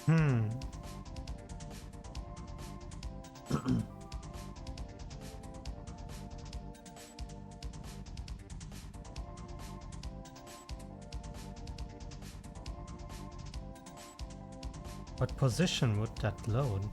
Hmm. What position would that load?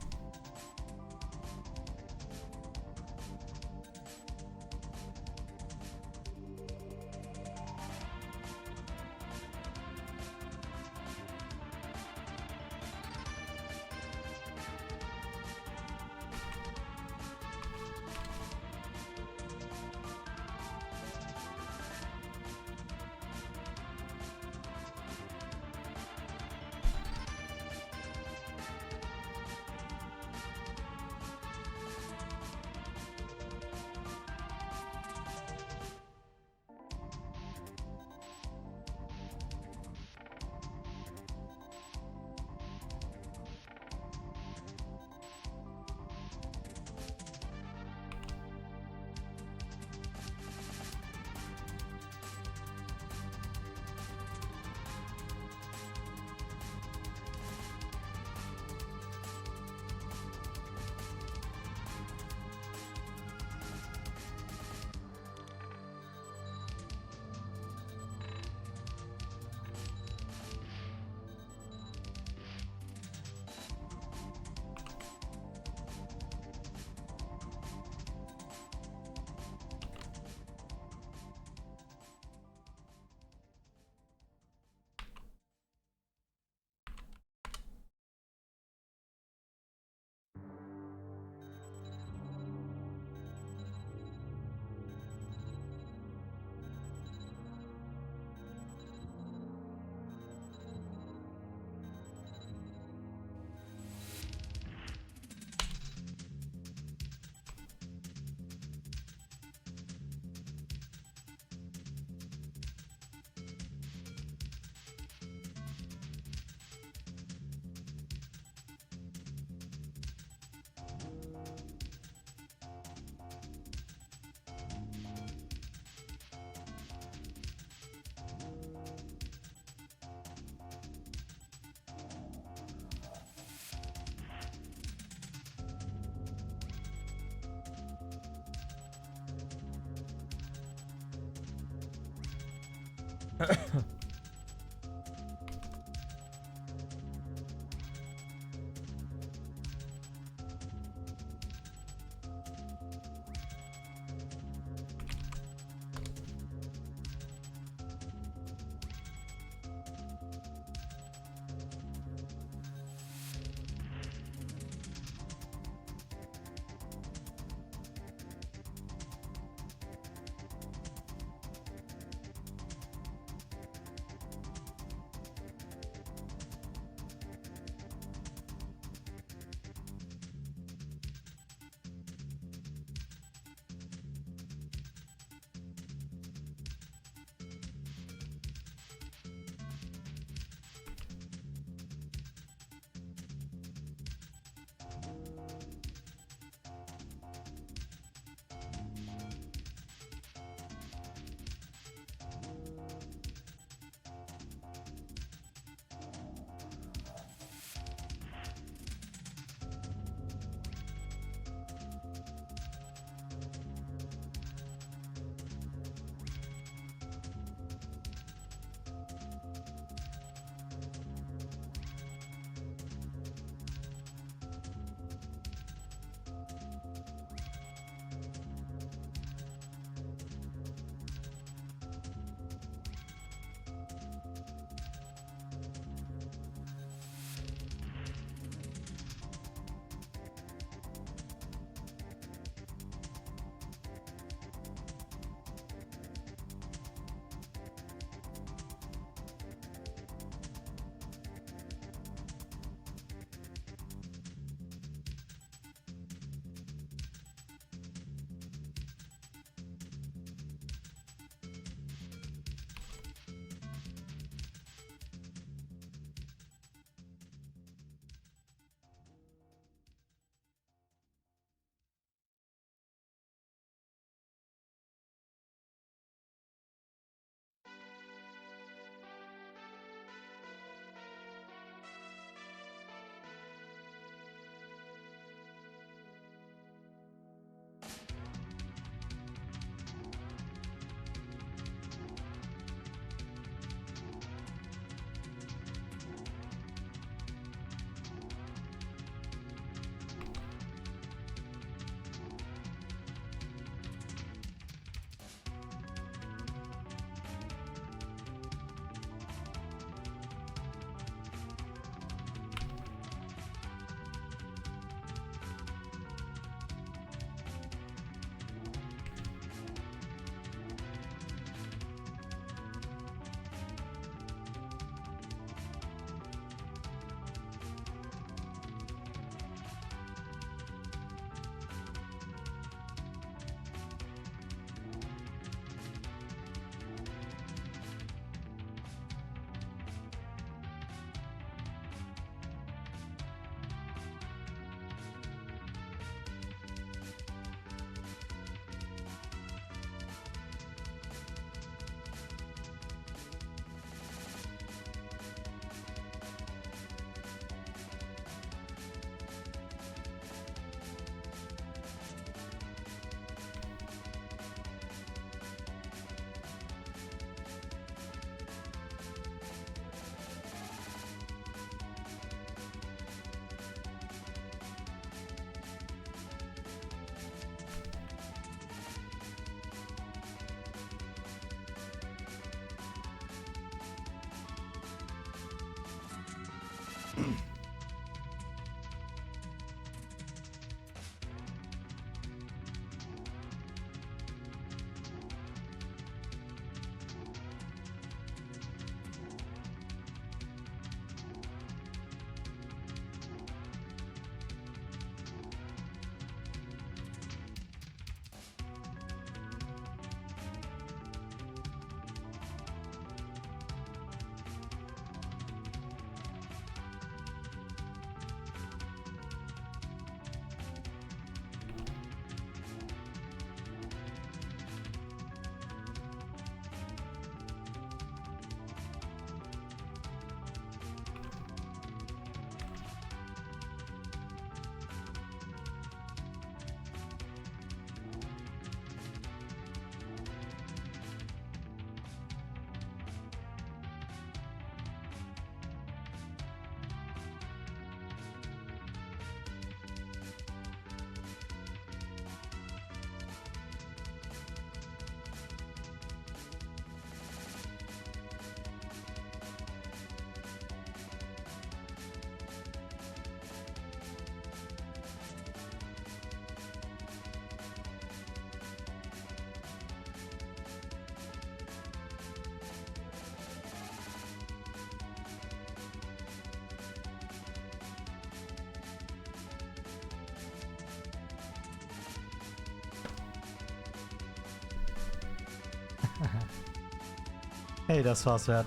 Hey, das war's wert.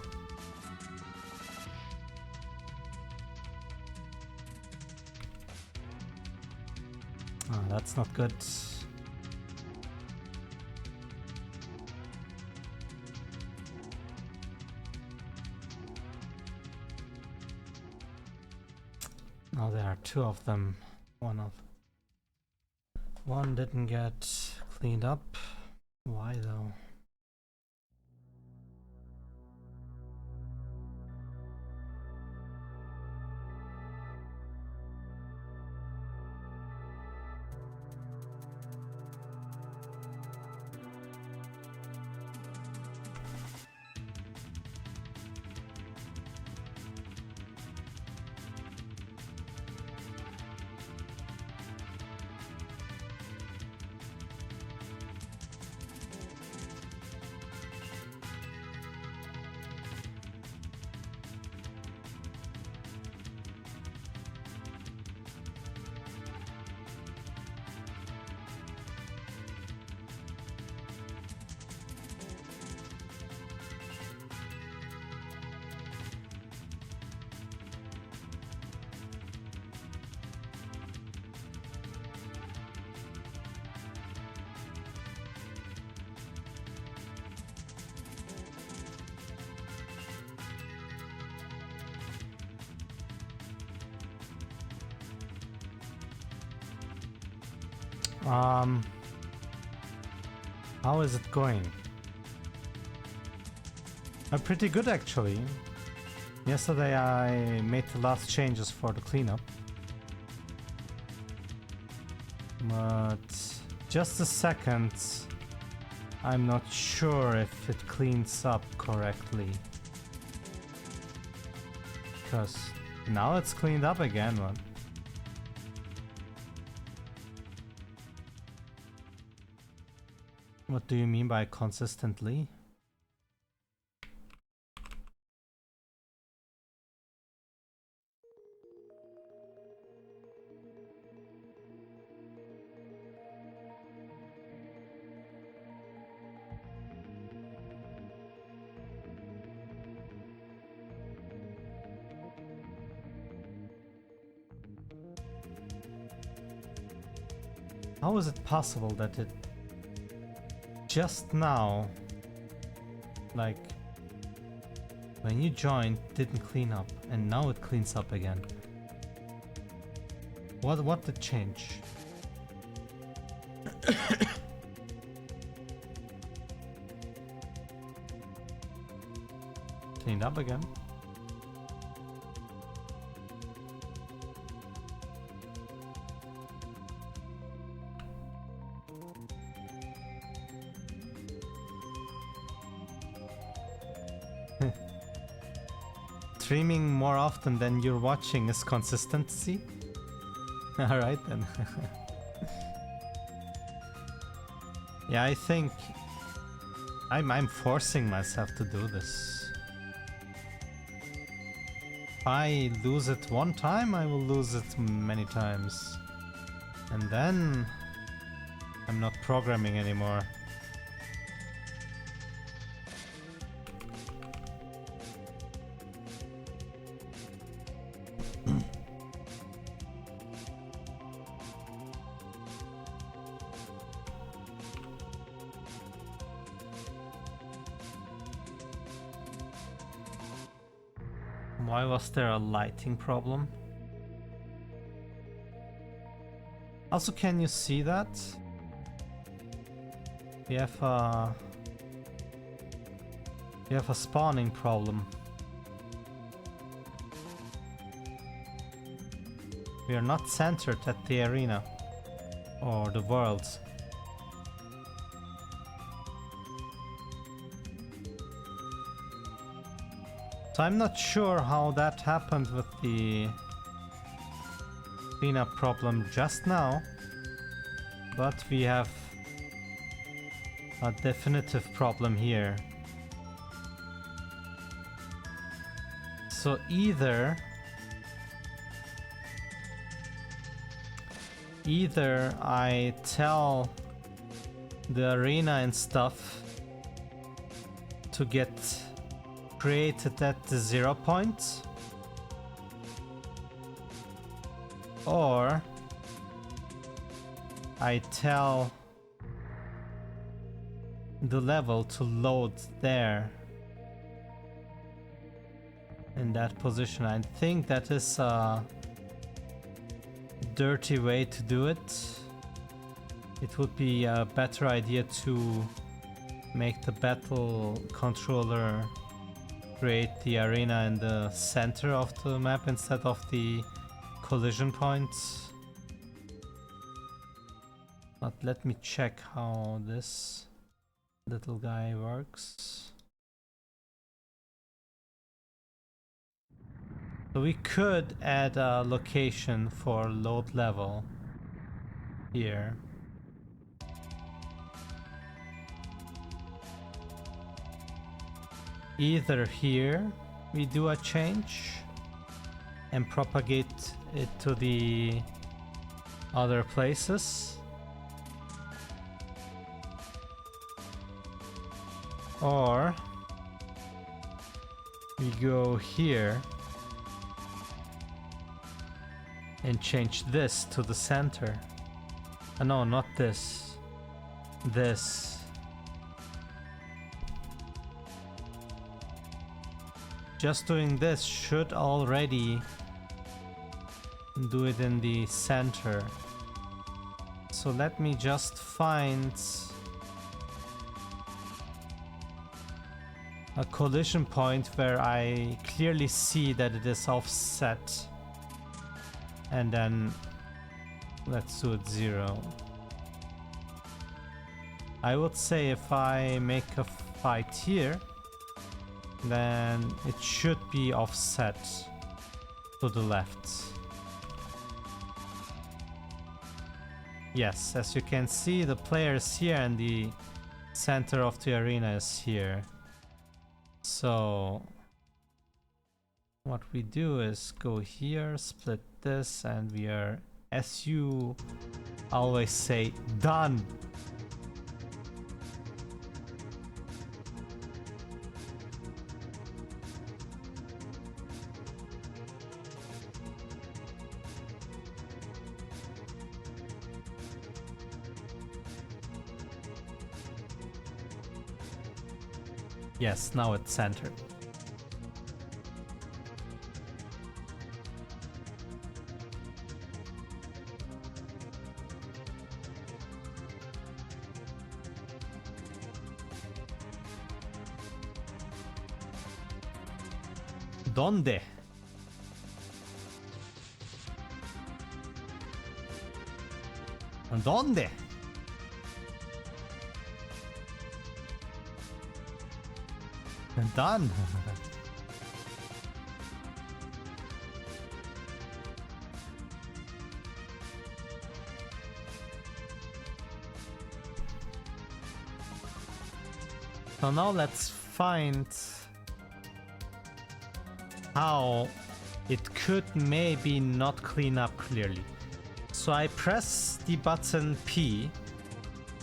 Ah, that's not good. Now there are two of them. One didn't get cleaned up. Why though? How is it going? Pretty good actually. Yesterday I made the last changes for the cleanup. But just a second, I'm not sure if it cleans up correctly. Because now it's cleaned up again, man. What do you mean by consistently? How is it possible that it just now, like when you joined, didn't clean up and now it cleans up again? What did change? Cleaned up again. streaming more often than you're watching is consistency? Alright then. Yeah, I think I'm forcing myself to do this. If I lose it one time, I will lose it many times. And then I'm not programming anymore. Why was there a lighting problem? Also, can you see that? We have a spawning problem. We are not centered at the arena or the worlds. So I'm not sure how that happened with the cleanup problem just now, but we have a definitive problem here. So either I tell the arena and stuff to get created at the 0 point, or I tell the level to load there in that position. I think that is a dirty way to do it. It would be a better idea to make the battle controller create the arena in the center of the map instead of the collision points. But let me check how this little guy works. So we could add a location for load level here. Either here we do a change and propagate it to the other places, or we go here and change this to the center. No, not this. This. Just doing this should already do it in the center. So let me just find a collision point where I clearly see that it is offset. And then let's do it 0. I would say if I make a fight here, then it should be offset to the left. Yes, as you can see, the player is here and the center of the arena is here. So what we do is go here, split this, and we are, as you always say, done. Yes, now it's centered. ¿Dónde? ¿Dónde? Done. So now let's find how it could maybe not clean up clearly. So I press the button P,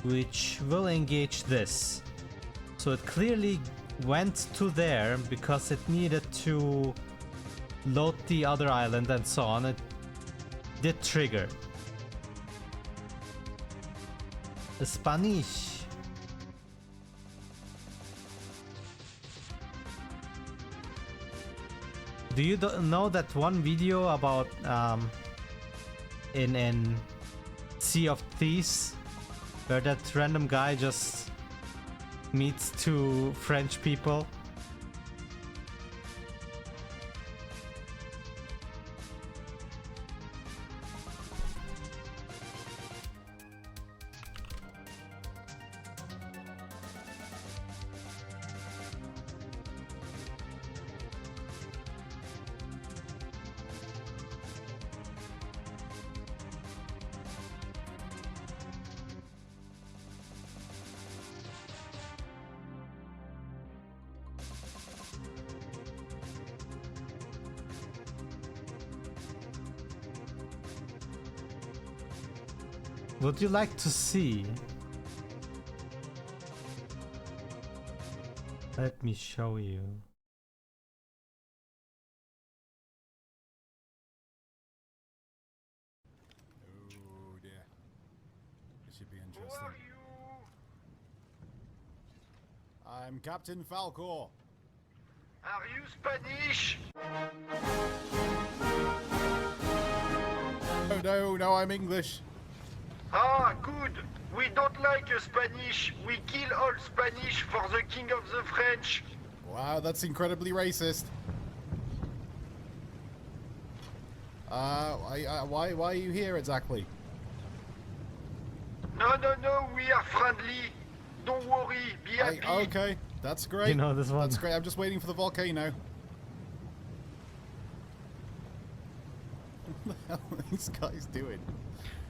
which will engage this. So it clearly went to there because it needed to load the other island and so on. It did trigger. Spanish. Do you know that one video about in Sea of Thieves where that random guy just meets two French people? Would you like to see? Let me show you. Oh dear. This should be interesting. Who are you? I'm Captain Falcor. Are you Spanish? Oh no, I'm English. Ah, good. We don't like Spanish. We kill all Spanish for the king of the French. Wow, that's incredibly racist. Why are you here exactly? No, we are friendly. Don't worry, be happy. Okay, that's great. You know this one. That's great. I'm just waiting for the volcano. What the hell are these guys doing?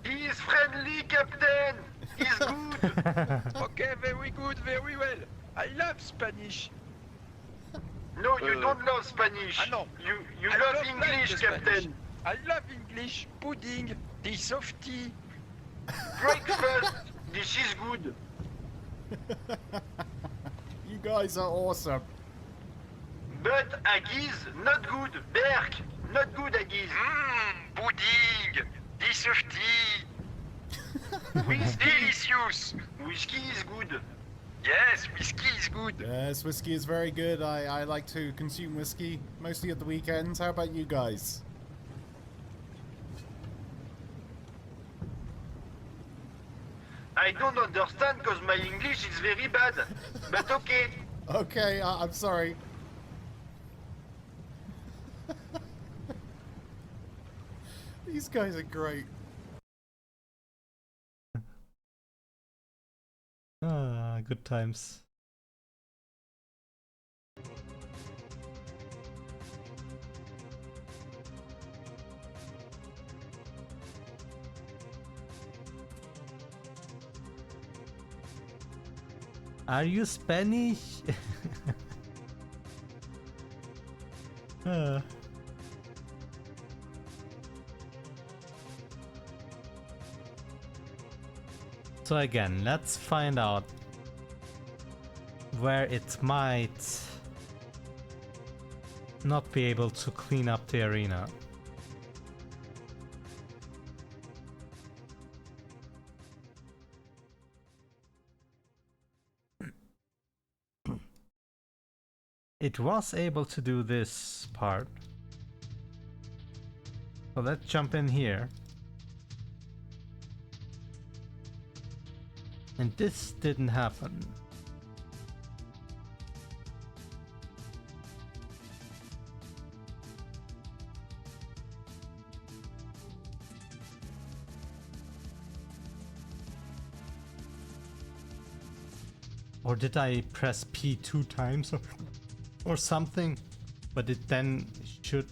He is friendly, Captain. He's good. Okay, very good, very well. I love Spanish. No, you don't love Spanish. I know. You I love don't like English, the Spanish. Captain. I love English, pudding, the softy. Breakfast. This is good. You guys are awesome. But Aguise, not good. Berk, not good, Aguise. Pudding, the softy. Delicious. Whiskey is good. Yes, whiskey is good. Yes, whiskey is very good. I like to consume whiskey, mostly at the weekends. How about you guys? I don't understand because my English is very bad. But okay. Okay, I'm sorry. These guys are great. Ah, good times. Are you Spanish? Ah. So again, let's find out where it might not be able to clean up the arena. It was able to do this part. So let's jump in here. And this didn't happen. Or did I press P 2 times or something? But it then should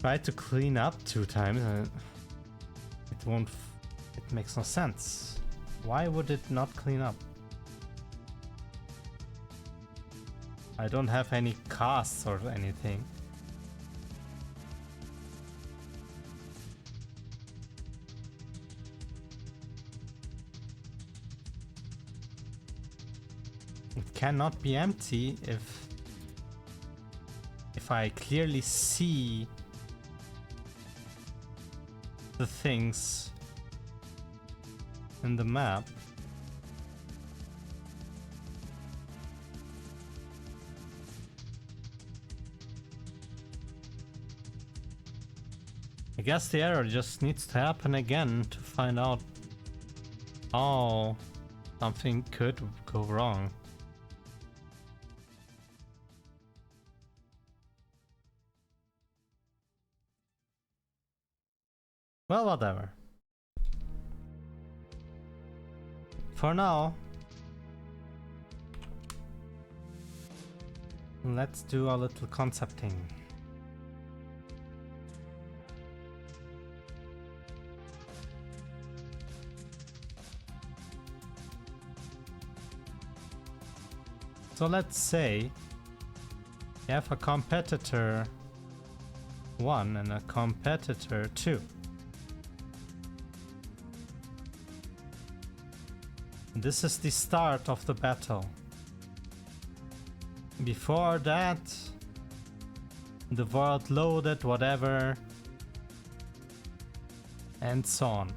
try to clean up 2 times. It won't. It makes no sense. Why would it not clean up? I don't have any casts or anything. It cannot be empty if I clearly see the things in the map. I guess the error just needs to happen again to find out how something could go wrong. Well, whatever. For now, let's do a little concepting. So let's say you have a competitor 1 and a competitor 2. This is the start of the battle. Before that, the world loaded, whatever, and so on.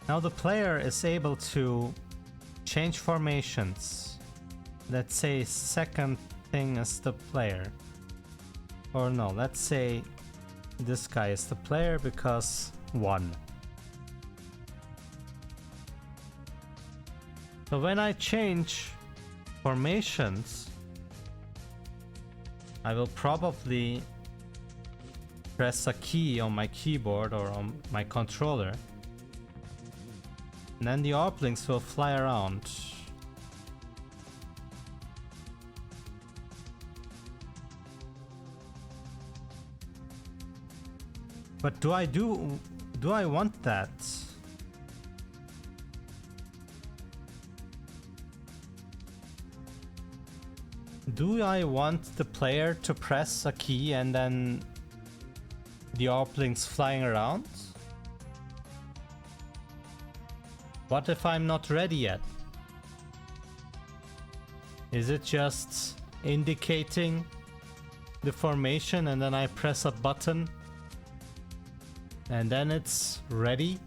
Now the player is able to change formations. Let's say second thing is the player. Or no, let's say this guy is the player because 1. So when I change formations, I will probably press a key on my keyboard or on my controller. And then the ARPLings will fly around. But do I want that? Do I want the player to press a key and then the ARPLings flying around? What if I'm not ready yet? Is it just indicating the formation and then I press a button and then it's ready?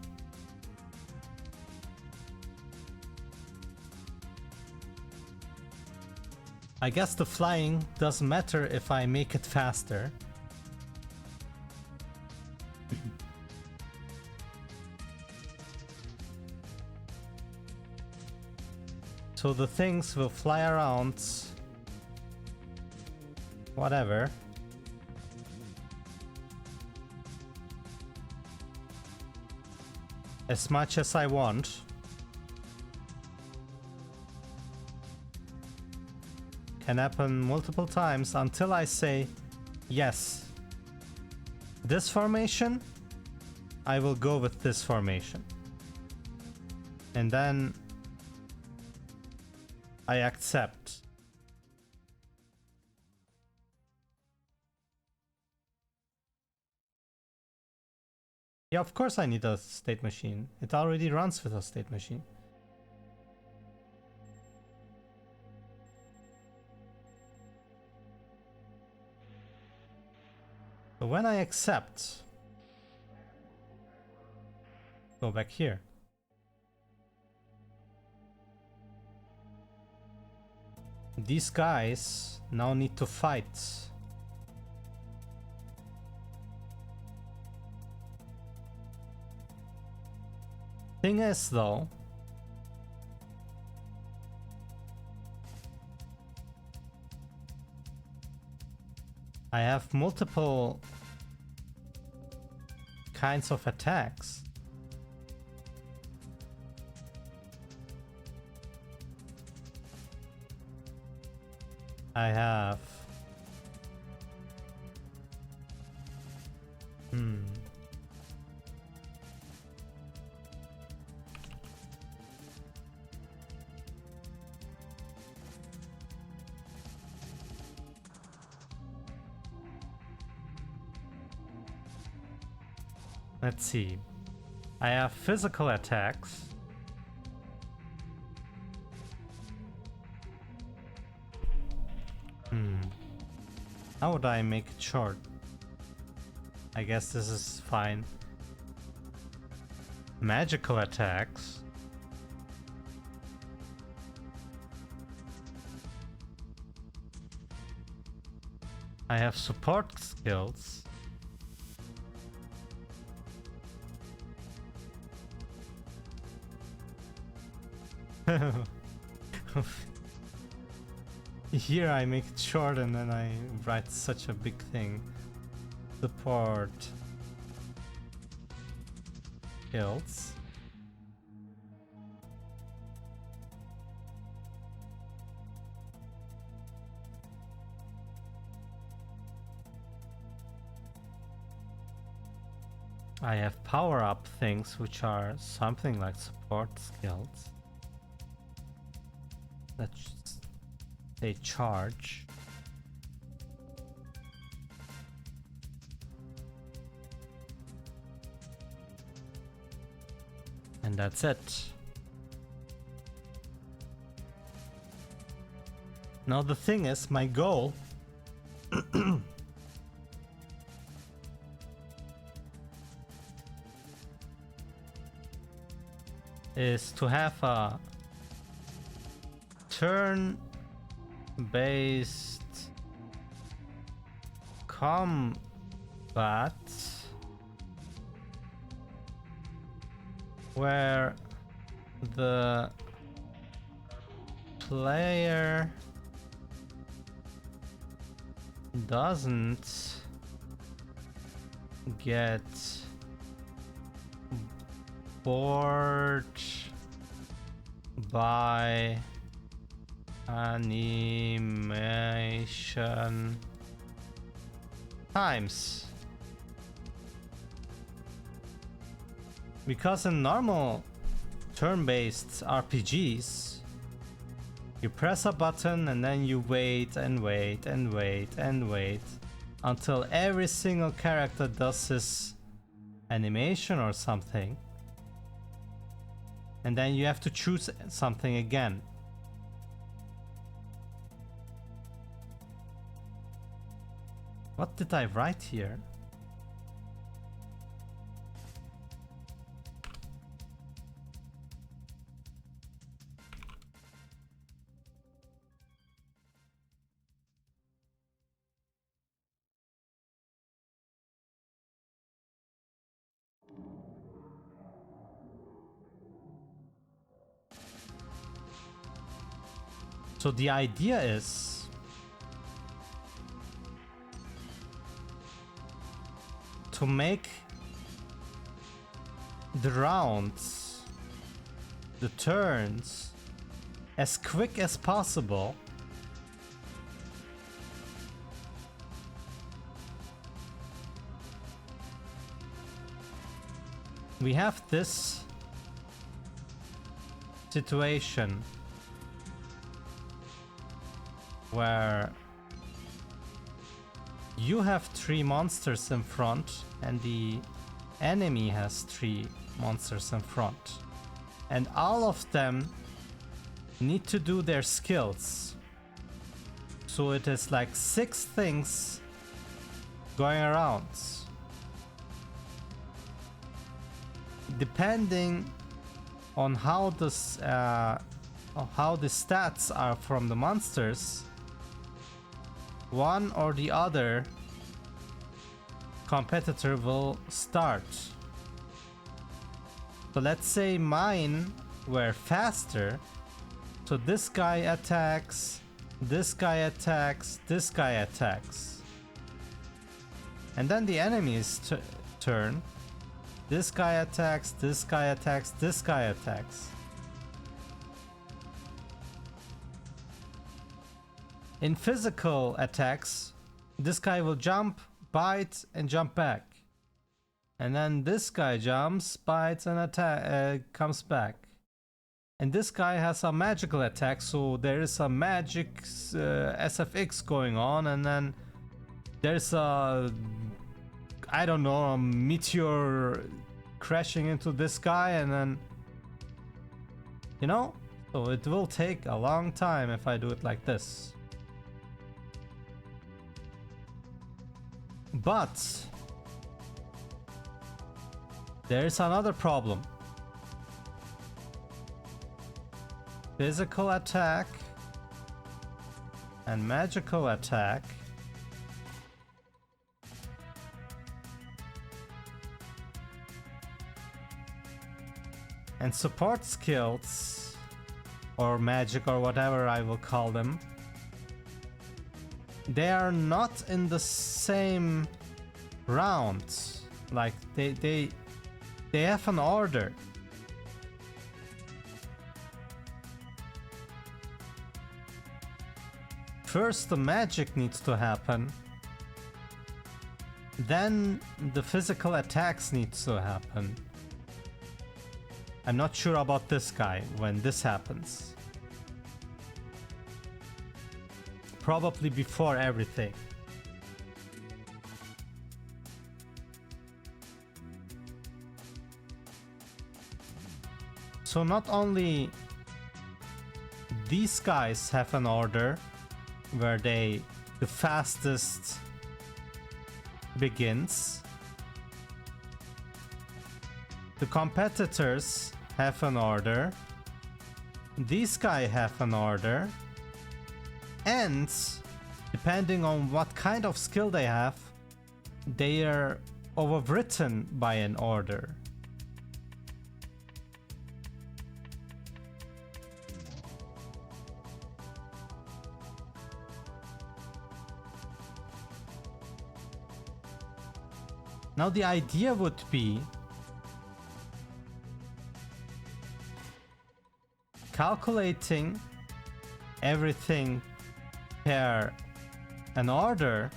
I guess the flying doesn't matter if I make it faster. So the things will fly around, whatever. As much as I want. Can happen multiple times until I say, yes, this formation, I will go with this formation. And then I accept. Yeah, of course I need a state machine. It already runs with a state machine. So when I accept, go back here. These guys now need to fight. Thing is though, I have multiple kinds of attacks. I have Hmm. Let's see. I have physical attacks. How would I make it short? I guess this is fine. Magical attacks. I have support skills. Here I make it short and then I write such a big thing. Support skills. I have power-up things which are something like support skills. Let's say charge. And that's it. Now the thing is, my goal is to have a turn-based combat where the player doesn't get bored by animation times. Because in normal turn-based RPGs, you press a button and then you wait and wait and wait and wait until every single character does his animation or something. And then you have to choose something again. What did I write here? So the idea is to make the rounds, the turns, as quick as possible. We have this situation where you have 3 monsters in front and the enemy has 3 monsters in front, and all of them need to do their skills. So it is like 6 things going around. Depending on how the stats are from the monsters, one or the other competitor will start. So let's say mine were faster, so this guy attacks, this guy attacks, this guy attacks, and then the enemy's turn. This guy attacks, this guy attacks, this guy attacks. In physical attacks, this guy will jump, bite, and jump back. And then this guy jumps, bites, and comes back. And this guy has a magical attack, so there is a magic SFX going on, and then there's a, I don't know, a meteor crashing into this guy, and then, you know, so it will take a long time if I do it like this. But there's another problem. Physical attack and magical attack and support skills, or magic, or whatever I will call them, they are not in the same round. Like they have an order. First the magic needs to happen, then the physical attacks needs to happen. I'm not sure about this guy when this happens. Probably before everything. So not only these guys have an order where the fastest begins. The competitors have an order. These guys have an order. And depending on what kind of skill they have, they are overwritten by an order. Now the idea would be calculating everything per an order,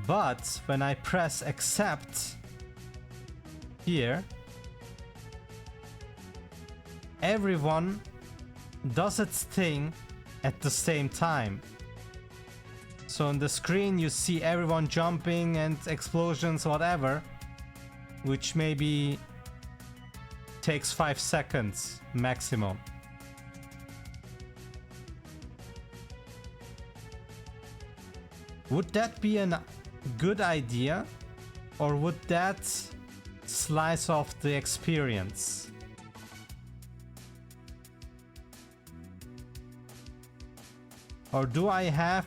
but when I press accept here, everyone does its thing at the same time. So on the screen you see everyone jumping and explosions, whatever, which maybe takes 5 seconds maximum. Would that be a good idea, or would that slice off the experience? Or do I have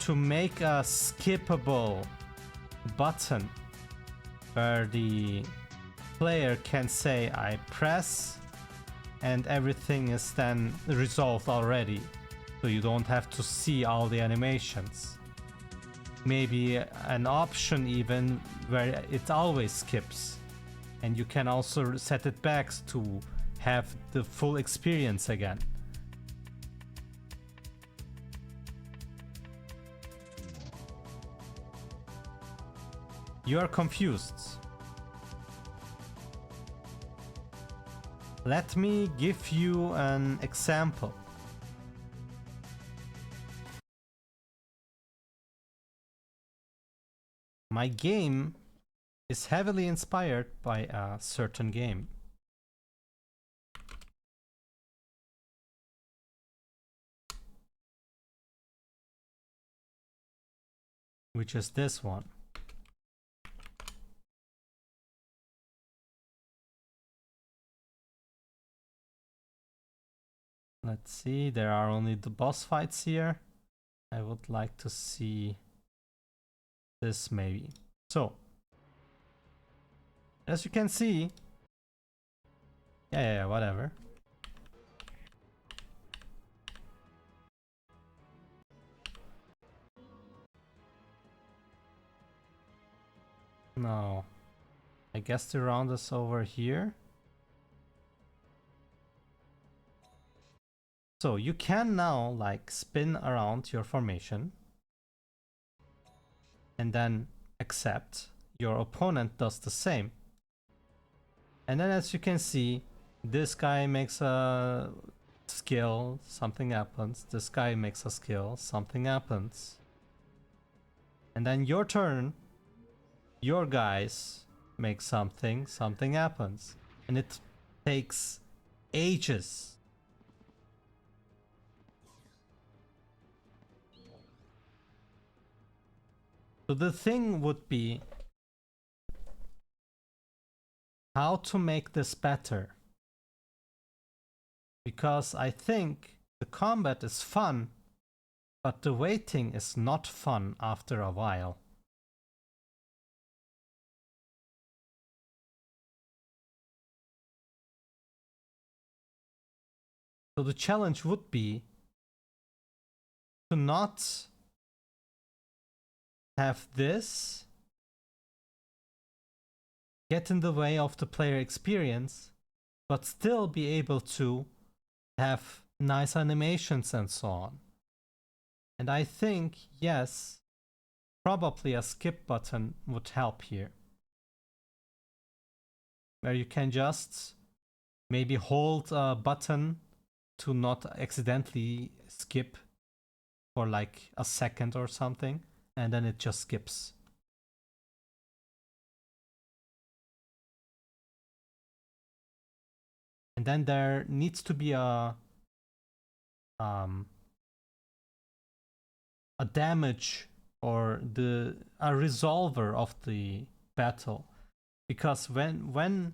to make a skippable button where the player can say I press and everything is then resolved already, so you don't have to see all the animations? Maybe an option even where it always skips, and you can also set it back to have the full experience again. You are confused. Let me give you an example. My game is heavily inspired by a certain game. Which is this one. Let's see, there are only the boss fights here. I would like to see this maybe. So, as you can see, yeah, whatever. No, I guess the round is over here. So you can now like spin around your formation. and then accept, your opponent does the same. And then as you can see, this guy makes a skill, something happens. This guy makes a skill, something happens. And then your turn, your guys make something, something happens. And it takes ages. So the thing would be how to make this better. Because I think the combat is fun, but the waiting is not fun after a while. So the challenge would be to not have this get in the way of the player experience, but still be able to have nice animations and so on. And I think, yes, probably a skip button would help here. Where you can just maybe hold a button to not accidentally skip for like a second or something, and then it just skips. And then there needs to be a damage or a resolver of the battle, because when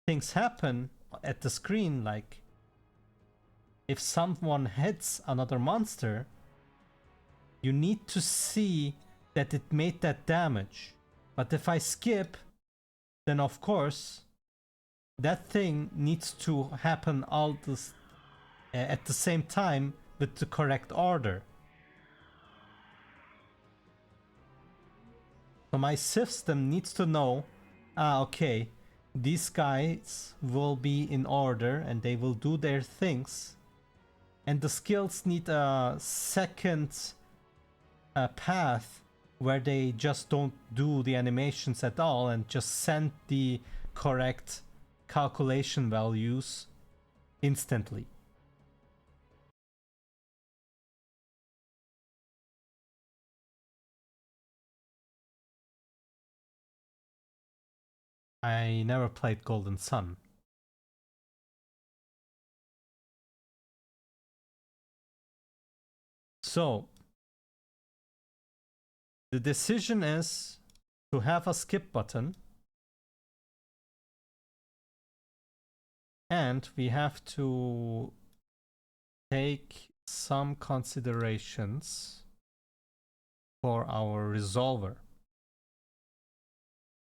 things happen at the screen, like if someone hits another monster, you need to see that it made that damage. But if I skip, then of course that thing needs to happen all this at the same time with the correct order. So my system needs to know, okay, these guys will be in order and they will do their things, and the skills need a second path where they just don't do the animations at all and just send the correct calculation values instantly. I never played Golden Sun. So the decision is to have a skip button, and we have to take some considerations for our resolver.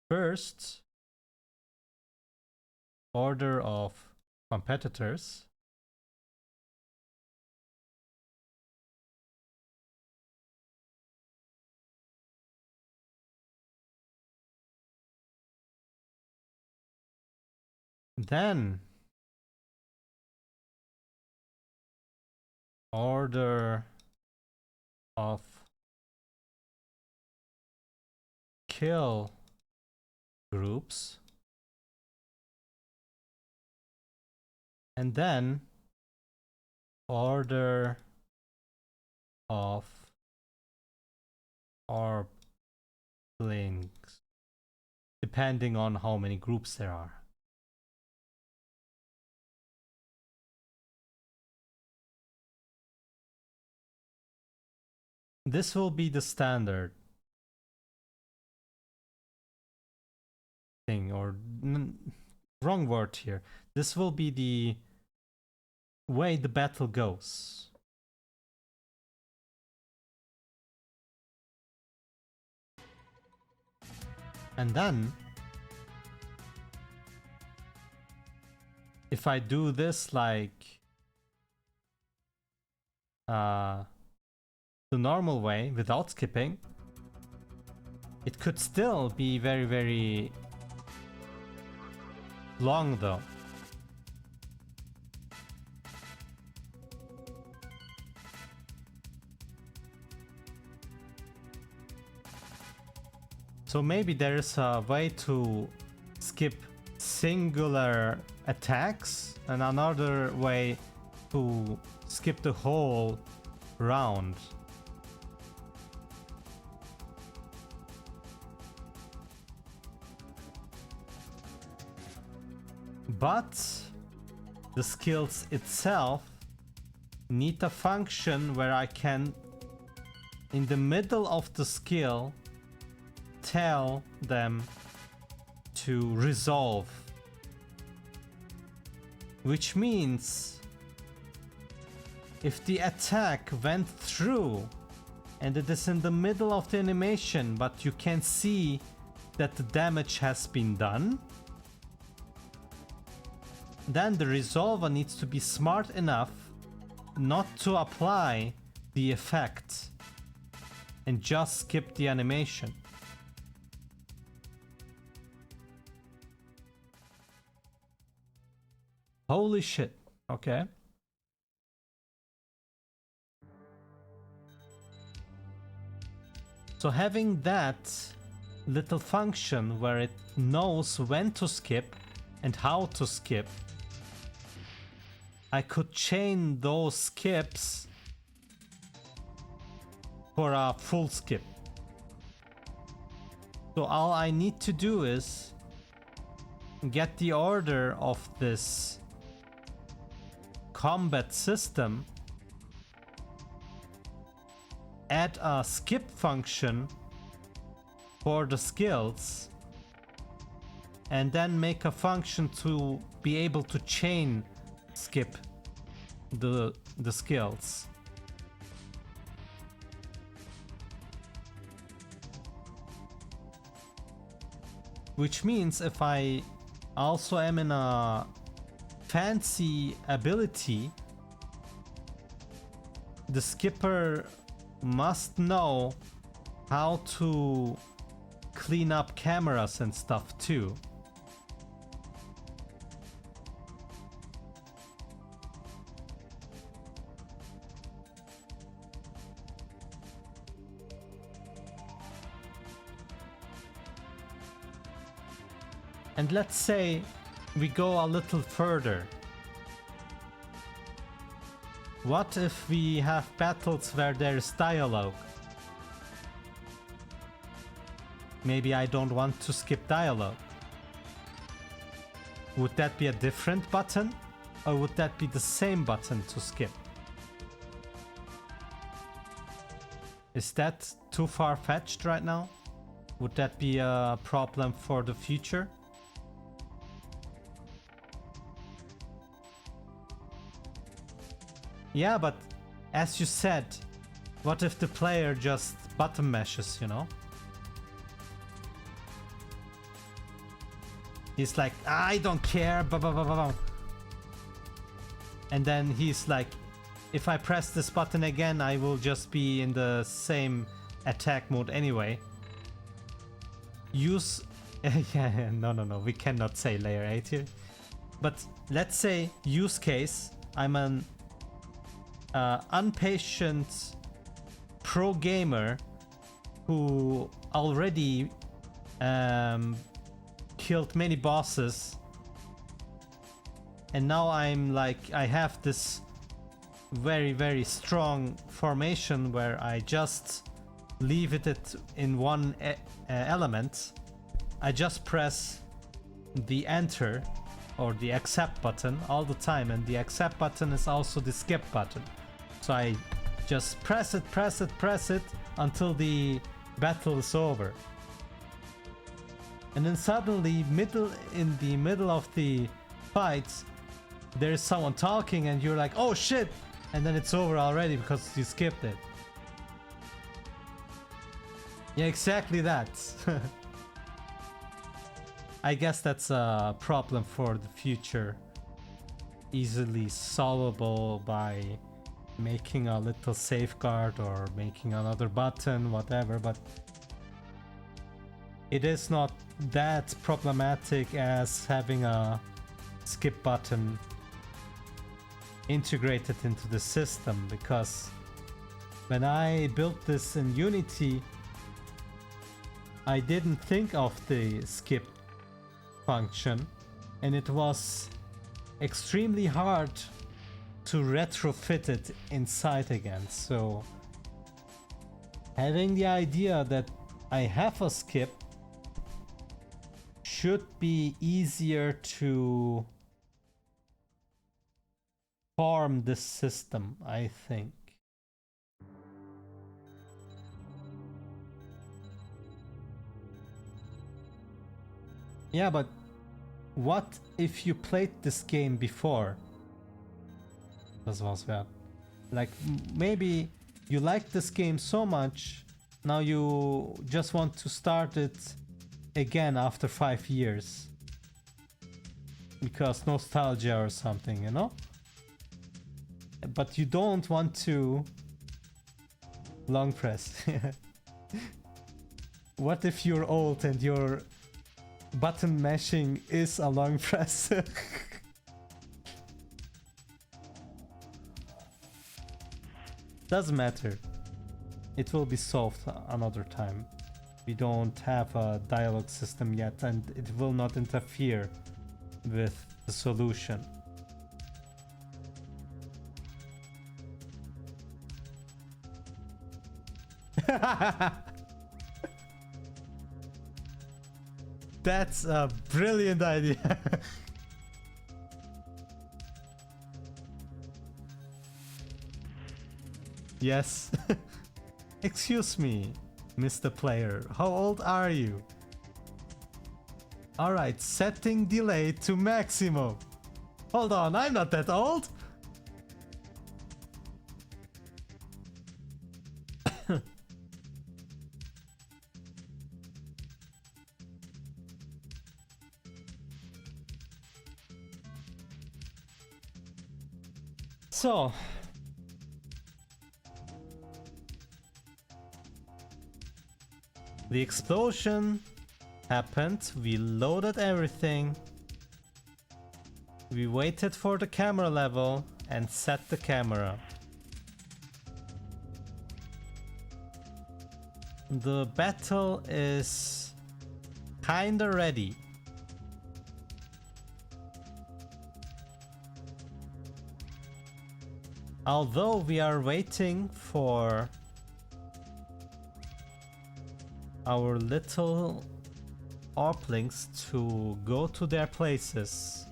First, order of competitors. Then order of kill groups. And then order of orb links, depending on how many groups there are. This will be the standard thing, or wrong word here. This will be the way the battle goes. And then if I do this like the normal way without skipping, it could still be very, very long though. So maybe there's a way to skip singular attacks and another way to skip the whole round. But the skills itself need a function where I can, in the middle of the skill, tell them to resolve. Which means if the attack went through and it is in the middle of the animation but you can see that the damage has been done, then the resolver needs to be smart enough not to apply the effect and just skip the animation. Holy shit. Okay. So having that little function where it knows when to skip and how to skip, I could chain those skips for a full skip. So all I need to do is get the order of this combat system, add a skip function for the skills, and then make a function to be able to chain skip the skills. Which means if I also am in a fancy ability, the skipper must know how to clean up cameras and stuff too. And let's say we go a little further. What if we have battles where there's dialogue? Maybe I don't want to skip dialogue. Would that be a different button? Or would that be the same button to skip? Is that too far-fetched right now? Would that be a problem for the future? Yeah, but as you said, what if the player just button mashes, you know? He's like, I don't care, blah, blah, blah, blah. And then he's like, if I press this button again, I will just be in the same attack mode anyway. Use... yeah, no, we cannot say layer 8 here. But let's say use case, I'm an impatient pro gamer who already killed many bosses, and now I'm like, I have this very strong formation where I just leave it in one element. I just press the enter or the accept button all the time, and the accept button is also the skip button. So I just press it until the battle is over. And then suddenly, in the middle of the fight, there's someone talking and you're like, oh shit! And then it's over already because you skipped it. Yeah, exactly that. I guess that's a problem for the future. Easily solvable by making a little safeguard or making another button, whatever, but it is not that problematic as having a skip button integrated into the system, because when I built this in Unity, I didn't think of the skip function, and it was extremely hard to retrofit it inside again. So having the idea that I have a skip should be easier to farm this system, I think. Yeah, but what if you played this game before? Das war's wert. Like, maybe you like this game so much, now you just want to start it again after 5 years. Because nostalgia or something, you know? But you don't want to long press. What if you're old and your button mashing is a long press? Doesn't matter. It will be solved another time. We don't have a dialogue system yet, and it will not interfere with the solution. That's a brilliant idea. Yes. Excuse me, Mr. Player. How old are you? Alright, setting delay to maximum. Hold on, I'm not that old. So, the explosion happened, we loaded everything, we waited for the camera level and set the camera. The battle is kinda ready. Although we are waiting for our little Orplings to go to their places.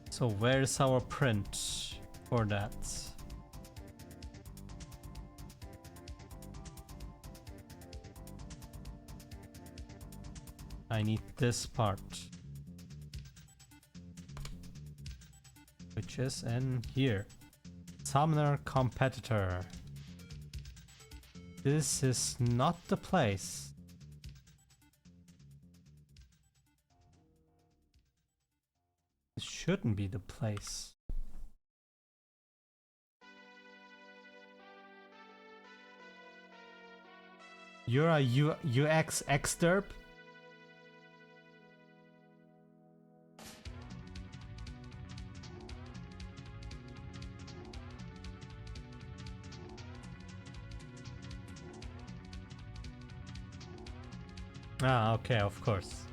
So where's our print for that? I need this part, which is in here. Summoner competitor. This is not the place. This shouldn't be the place. You're a UX exderp? Ah, okay, of course.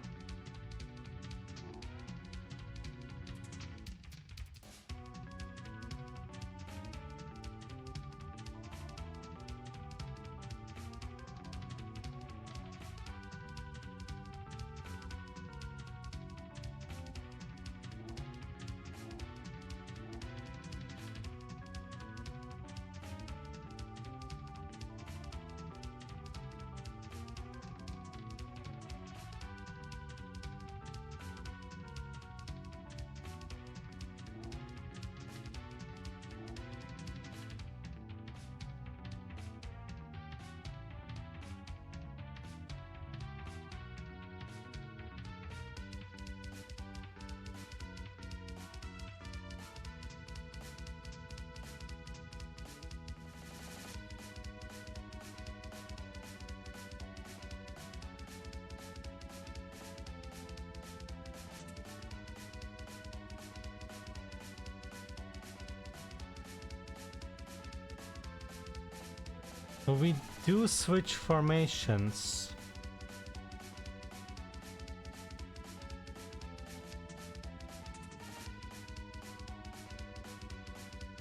So we do switch formations.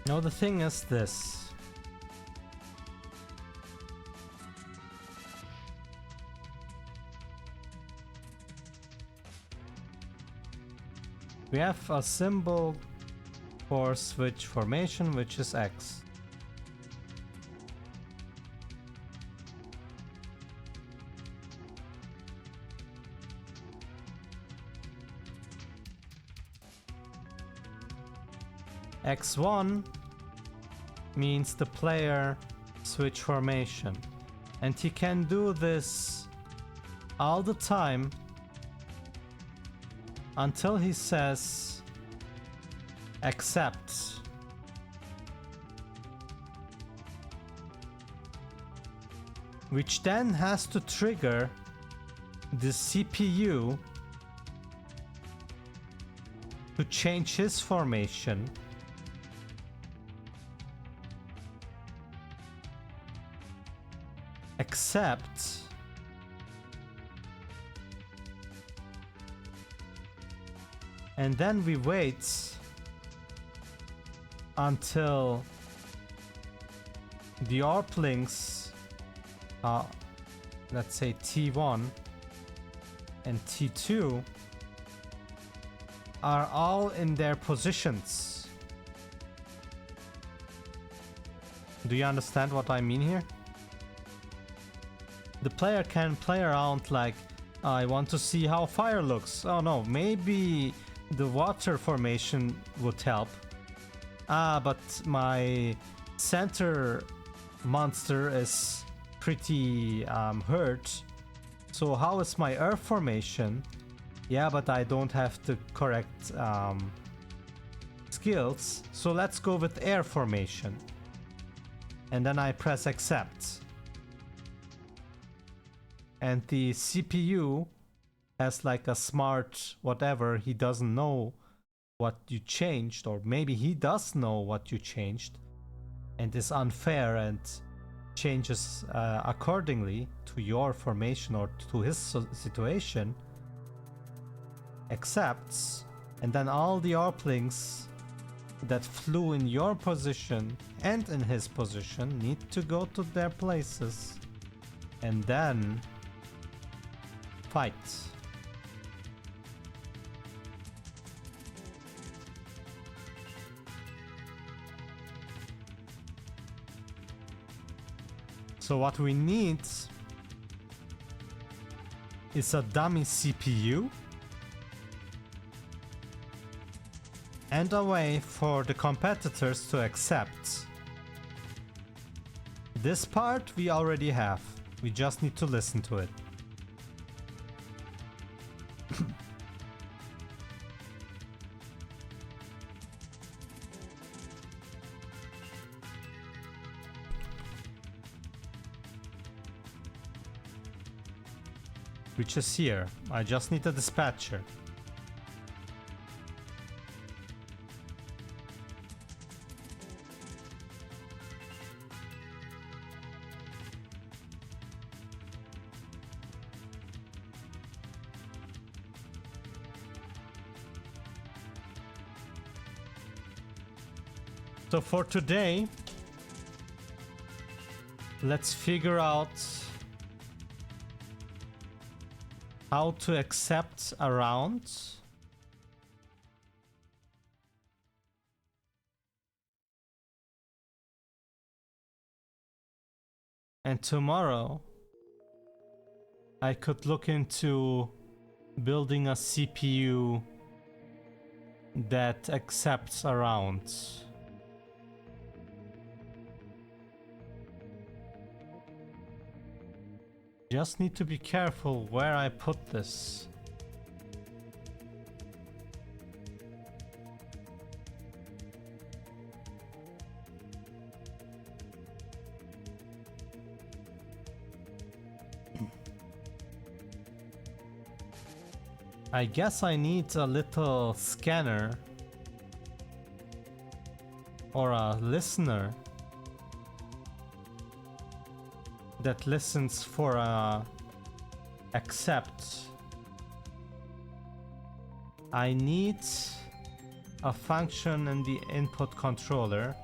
Now the thing is this. We have a symbol for switch formation, which is X. X1 means the player switch formation, and he can do this all the time until he says accept. Which then has to trigger the CPU to change his formation accept and then we wait until the ARPLings, let's say T1 and T2, are all in their positions. Do you understand what I mean here? The player can play around like, I want to see how fire looks. Oh no, maybe the water formation would help. But my center monster is pretty hurt. So how is my earth formation? Yeah, but I don't have the correct skills. So let's go with air formation. And then I press accept. And the CPU has like a smart whatever, he doesn't know what you changed, or maybe he does know what you changed and is unfair and changes accordingly to your formation or to his situation, accepts, and then all the ARPLings that flew in your position and in his position need to go to their places and then fight. So what we need is a dummy CPU and a way for the competitors to accept. This part we already have, we just need to listen to it. Which is here. I just need a dispatcher. So for today, let's figure out how to accept a round. And tomorrow, I could look into building a CPU that accepts a round. Just need to be careful where I put this. I guess I need a little scanner or a listener that listens for a accept. I need a function in the input controller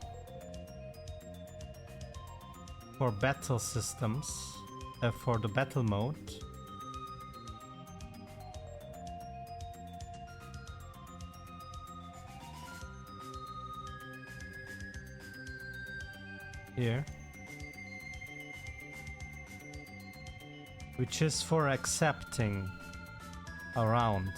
for battle systems, for the battle mode. Here. Which is for accepting a round.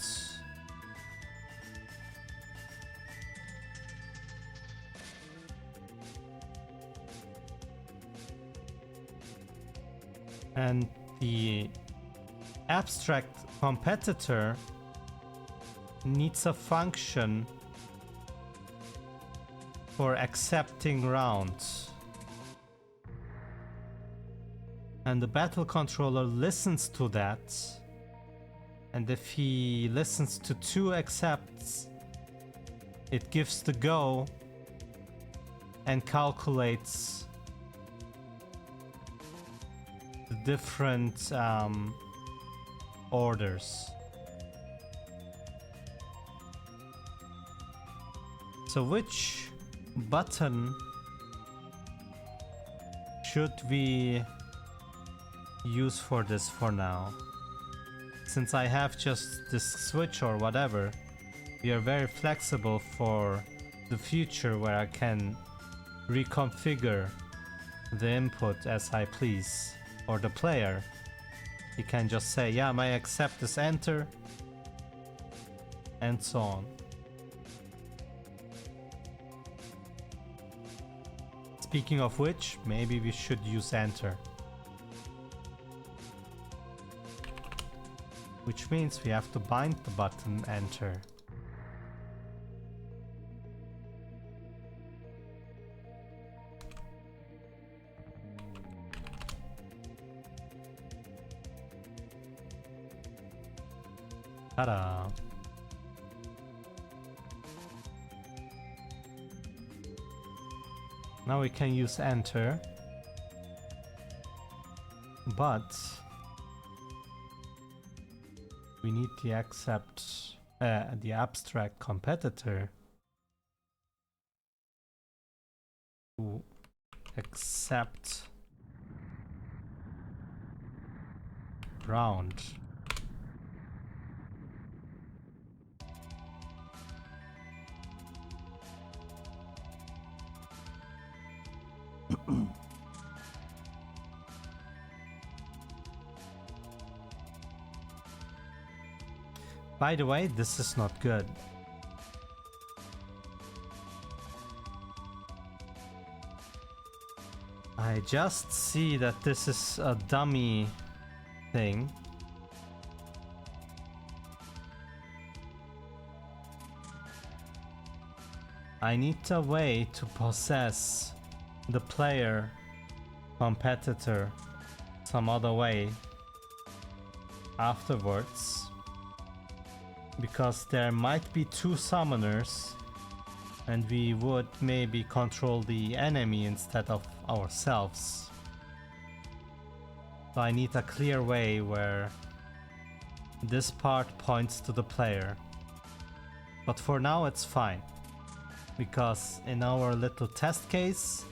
And the abstract competitor needs a function for accepting rounds. And the battle controller listens to that. And if he listens to 2 accepts, it gives the go and calculates the different orders. So which button should we use for this for now? Since I have just this switch or whatever, we are very flexible for the future where I can reconfigure the input as I please. Or the player, he can just say, yeah, my accept is enter, and so on. Speaking of which, maybe we should use enter. Which means we have to bind the button enter. Ta-da! Now we can use enter, but we need the the abstract competitor to accept round. By the way, this is not good. I just see that this is a dummy thing. I need a way to possess the player competitor some other way afterwards, because there might be 2 summoners and we would maybe control the enemy instead of ourselves. So I need a clear way where this part points to the player. But for now it's fine, because in our little test case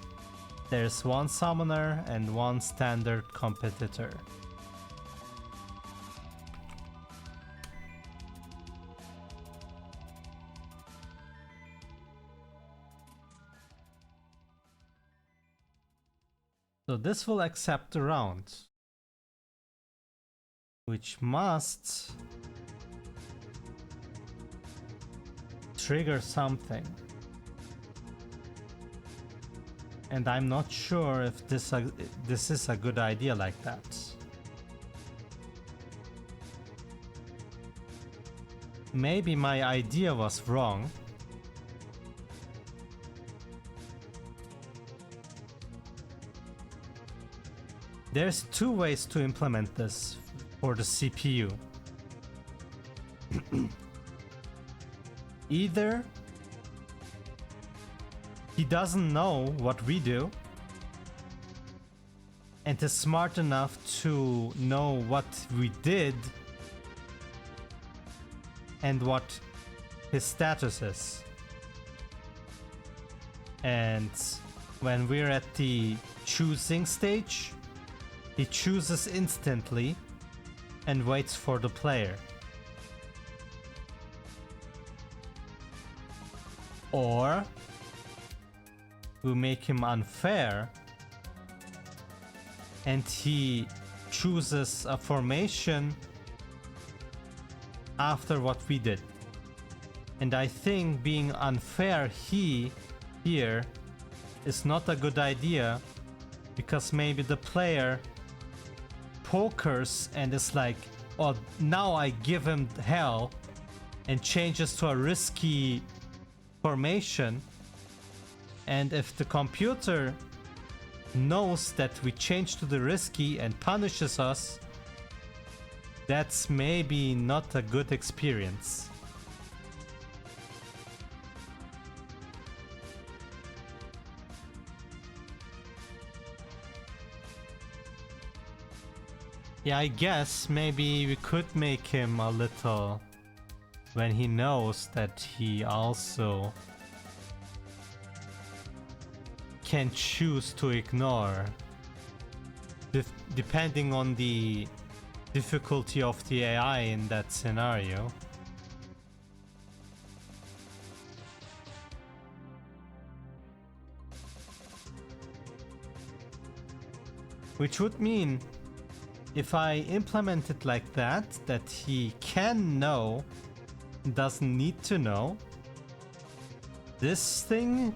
there's 1 summoner and 1 standard competitor. So this will accept the round, which must trigger something. And I'm not sure if this is a good idea like that. Maybe my idea was wrong. There's 2 ways to implement this for the CPU. Either he doesn't know what we do and is smart enough to know what we did and what his status is. And when we're at the choosing stage, he chooses instantly and waits for the player. Or we make him unfair and he chooses a formation after what we did. And I think being unfair here is not a good idea, because maybe the player pokers and is like, oh, now I give him hell, and changes to a risky formation. And if the computer knows that we change to the risky and punishes us, that's maybe not a good experience. Yeah, I guess maybe we could make him a little, when he knows that he also can choose to ignore, depending on the difficulty of the AI in that scenario. Which would mean, if I implement it like that he can know, doesn't need to know, this thing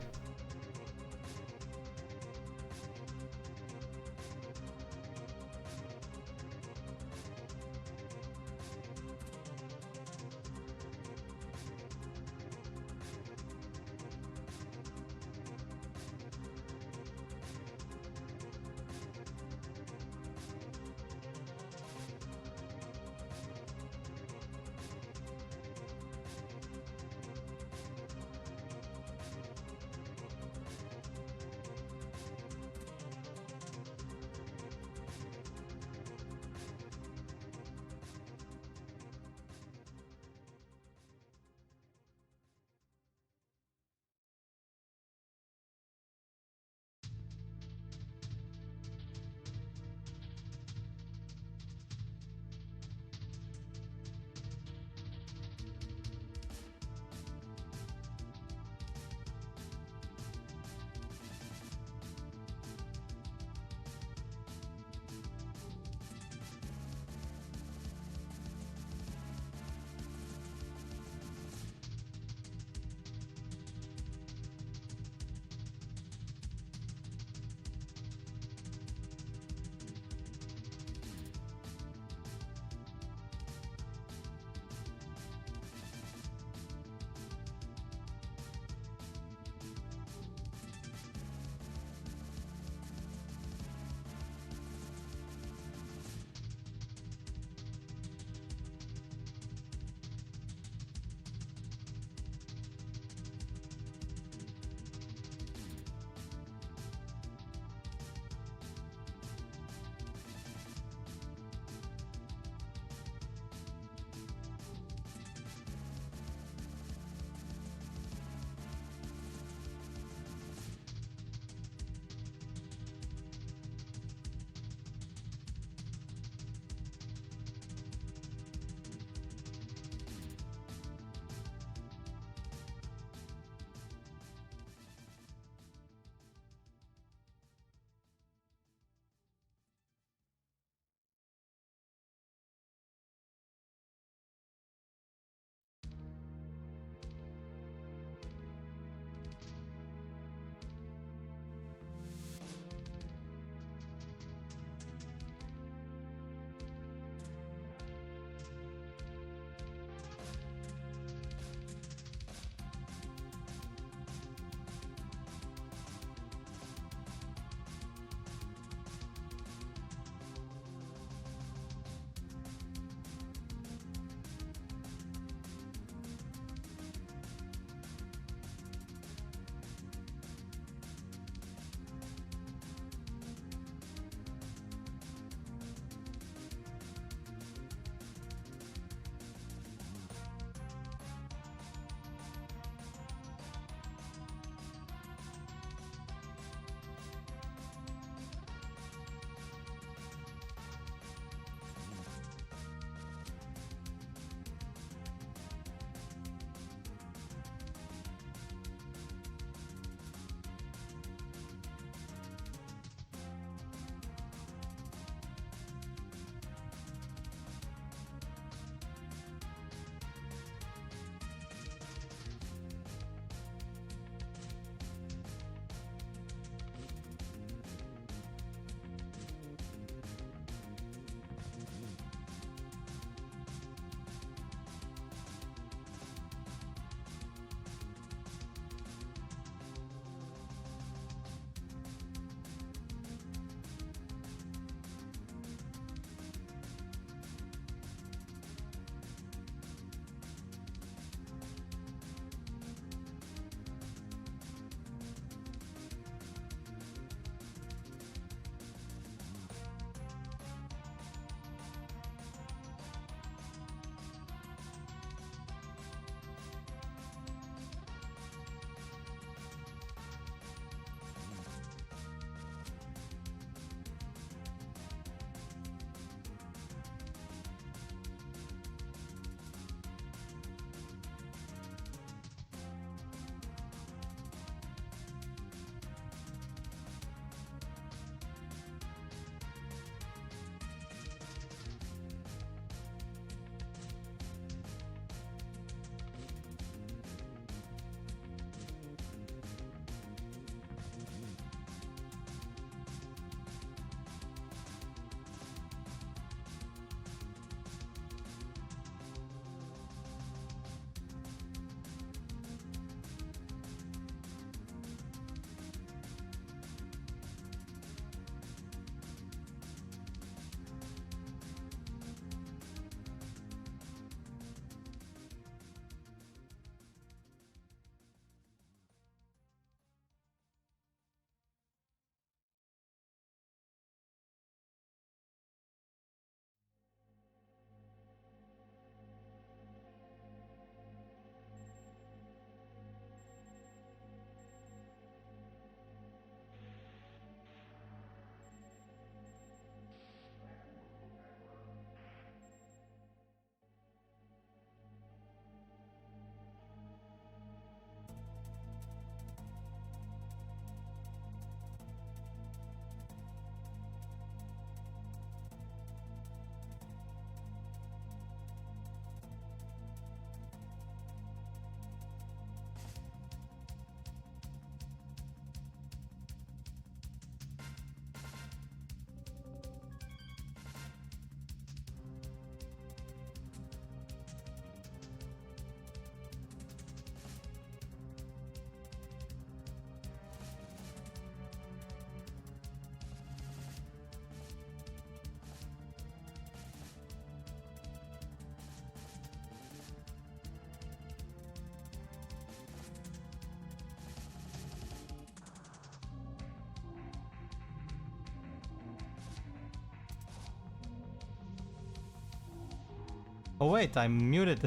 Oh wait, I'm muted.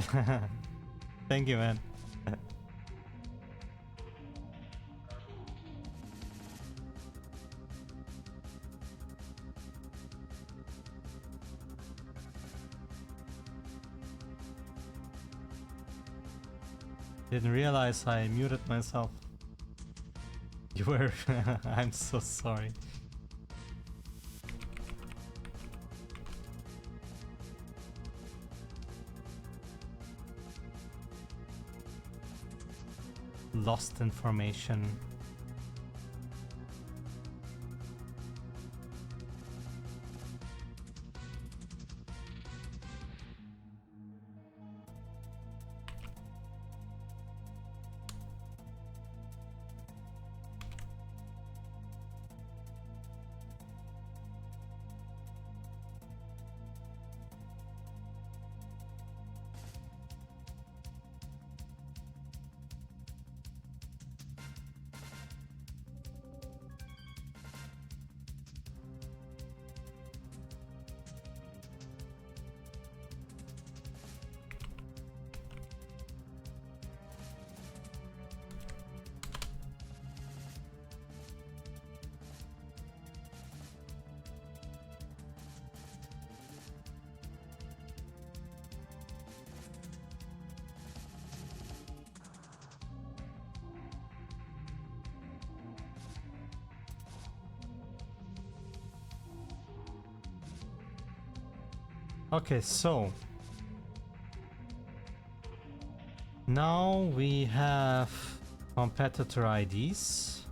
Thank you, man. Didn't realize I muted myself. You were. I'm so sorry. Lost information. Okay, so now we have competitor IDs.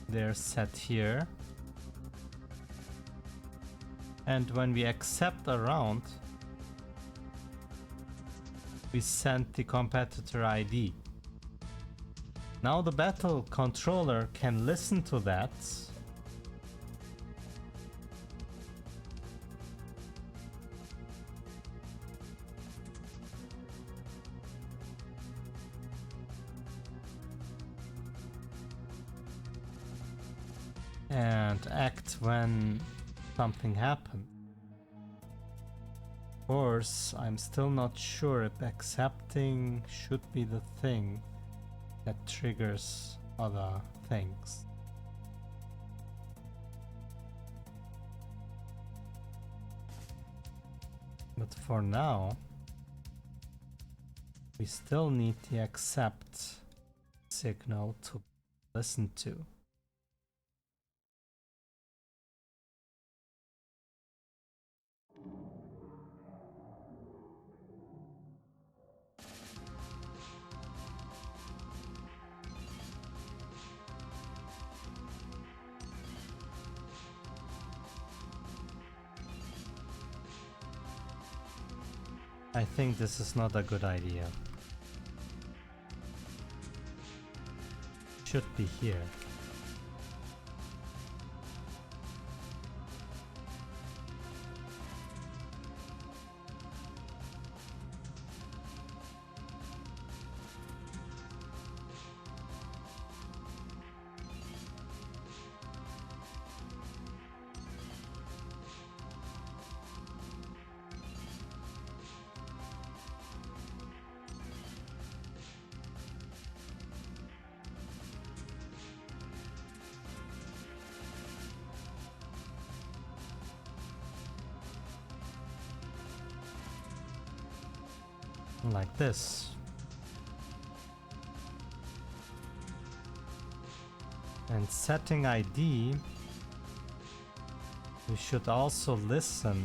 They're set here. And when we accept a round, we send the competitor ID. Now the battle controller can listen to that and act when something happens. Of course, I'm still not sure if accepting should be the thing that triggers other things. But for now, we still need the accept signal to listen to. I think this is not a good idea. Should be here. Like this. And setting ID, we should also listen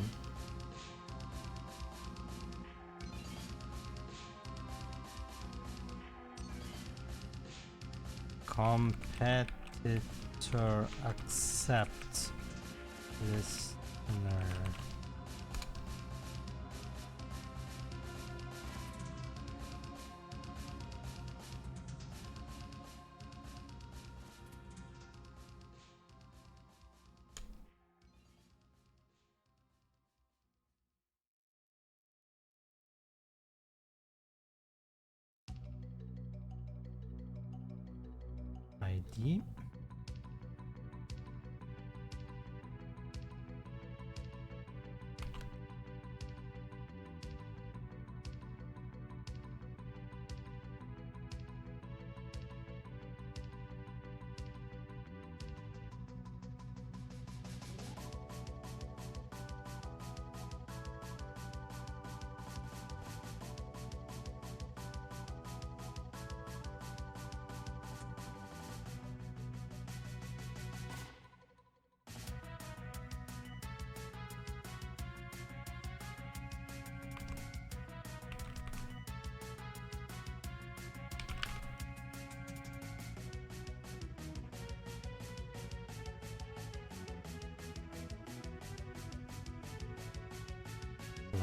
competitor accept listener. ID.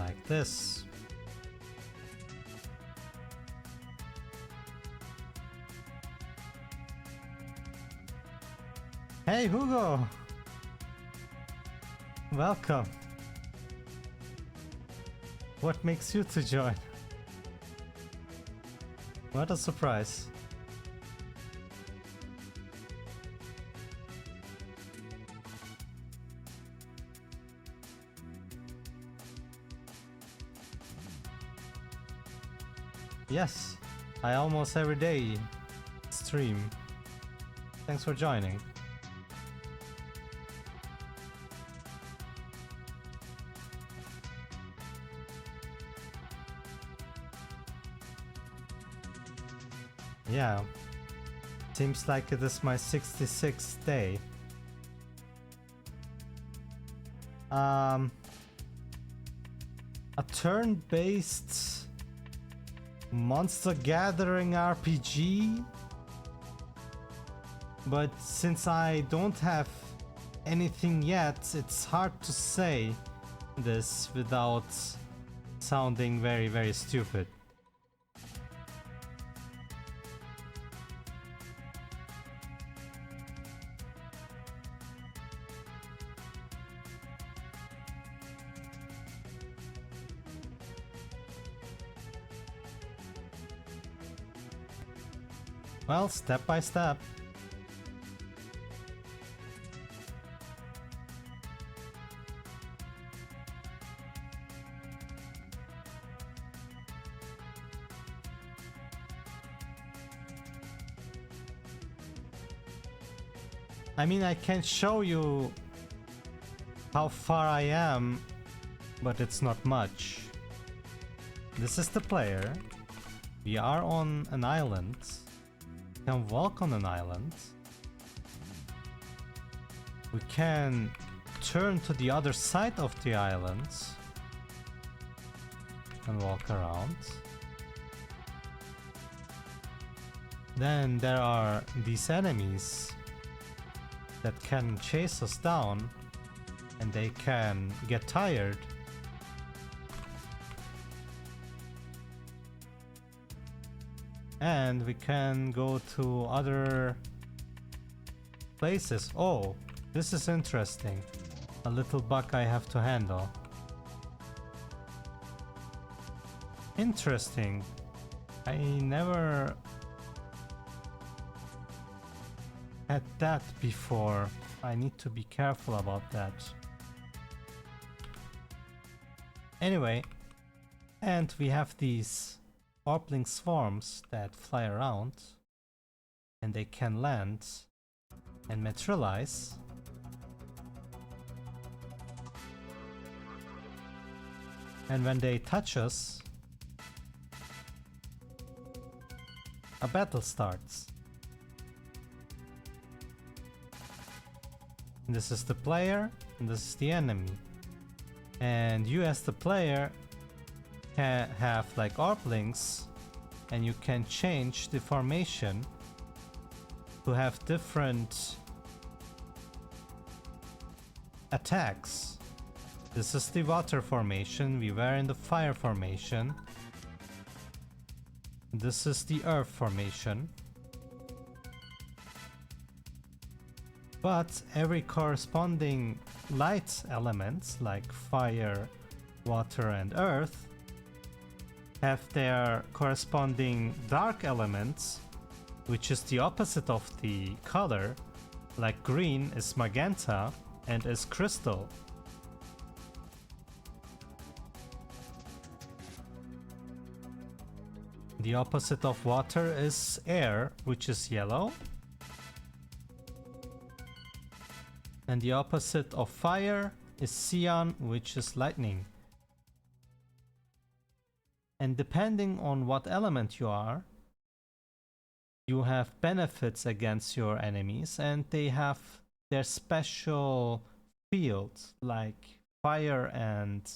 like this. Hey Hugo! Welcome! What makes you to join? What a surprise. Yes, I almost every day stream. Thanks for joining. Yeah, seems like it is my 66th day. A turn-based monster gathering RPG, but since I don't have anything yet, it's hard to say this without sounding very stupid. Well, step by step. I mean, I can show you how far I am, but it's not much. This is the player. We are on an island. We can walk on an island. We can turn to the other side of the island and walk around. Then there are these enemies that can chase us down, and they can get tired. And we can go to other places. Oh, this is interesting. A little bug I have to handle. Interesting. I never had that before. I need to be careful about that. Anyway, and we have these Orpling swarms that fly around, and they can land and materialize. And when they touch us, a battle starts. This is the player, and this is the enemy. And you as the player can have like Orplings, and you can change the formation to have different attacks. This is the water formation, we were in the fire formation. This is the earth formation. But every corresponding light elements like fire, water and earth have their corresponding dark elements, which is the opposite of the color, like green is magenta and is crystal. The opposite of water is air, which is yellow. And the opposite of fire is cyan, which is lightning. And depending on what element you are, you have benefits against your enemies, and they have their special fields, like fire and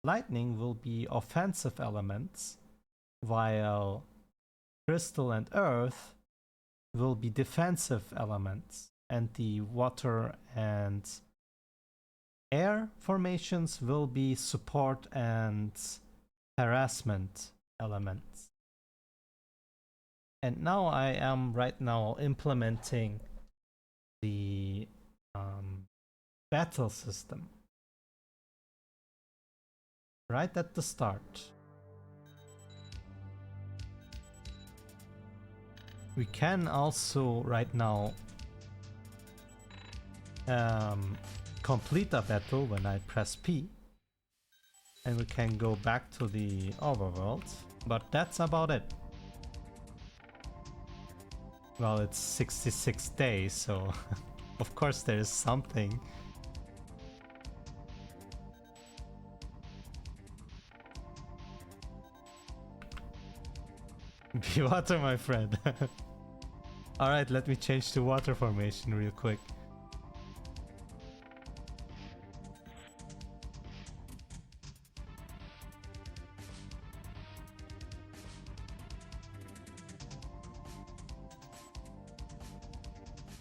lightning will be offensive elements, while crystal and earth will be defensive elements, and the water and Air formations will be support and harassment elements. And now I am right now implementing the battle system right at the start. We can also right now complete a battle when I press P, and we can go back to the overworld, but that's about it. Well, it's 66 days, so of course there is something. Be water, my friend. Alright, let me change to water formation real quick.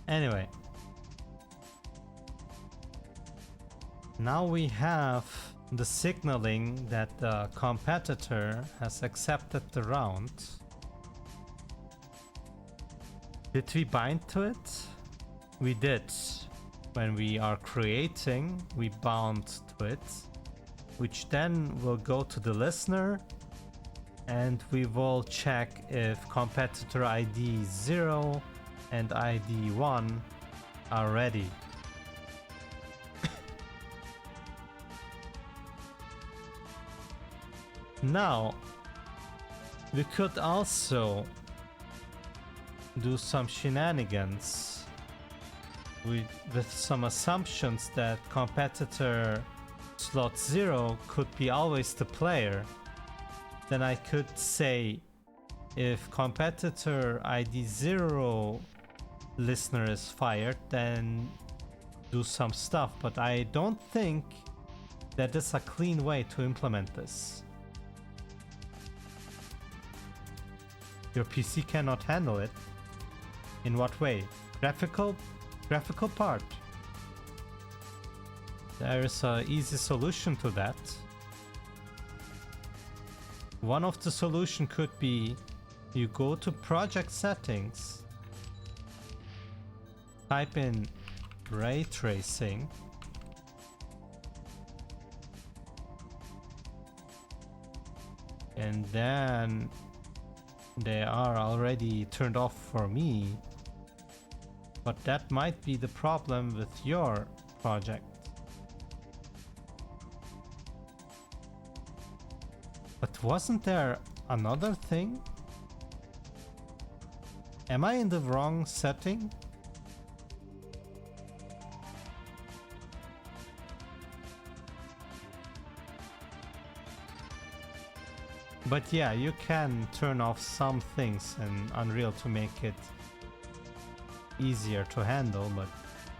Anyway. Now we have the signaling that the competitor has accepted the round. Did we bind to it? We did. When we are creating, we bound to it, which then will go to the listener, and we will check if competitor ID 0 and ID 1 are ready. Now, we could also do some shenanigans with some assumptions that competitor slot 0 could be always the player. Then I could say if competitor ID 0 listener is fired, then do some stuff, but I don't think that is a clean way to implement this. Your PC cannot handle it. In what way? Graphical part. There is an easy solution to that. One of the solution could be you go to project settings, type in ray tracing, and then they are already turned off for me, but that might be the problem with your project. But wasn't there another thing? Am I in the wrong setting? But yeah, you can turn off some things in Unreal to make it easier to handle, but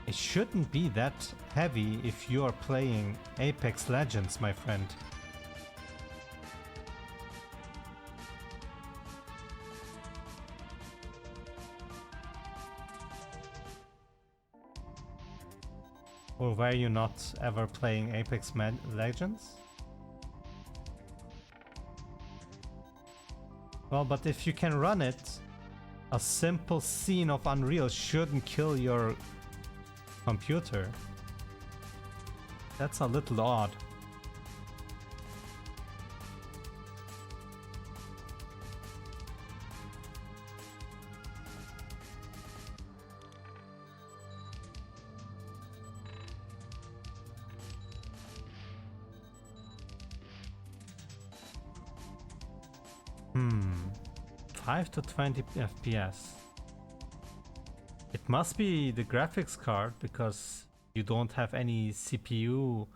it shouldn't be that heavy if you're playing Apex Legends, my friend. Or were you not ever playing Apex Legends? Well, but if you can run it, a simple scene of Unreal shouldn't kill your computer. That's a little odd. Hmm. 5 to 20 FPS. It must be the graphics card because you don't have any CPU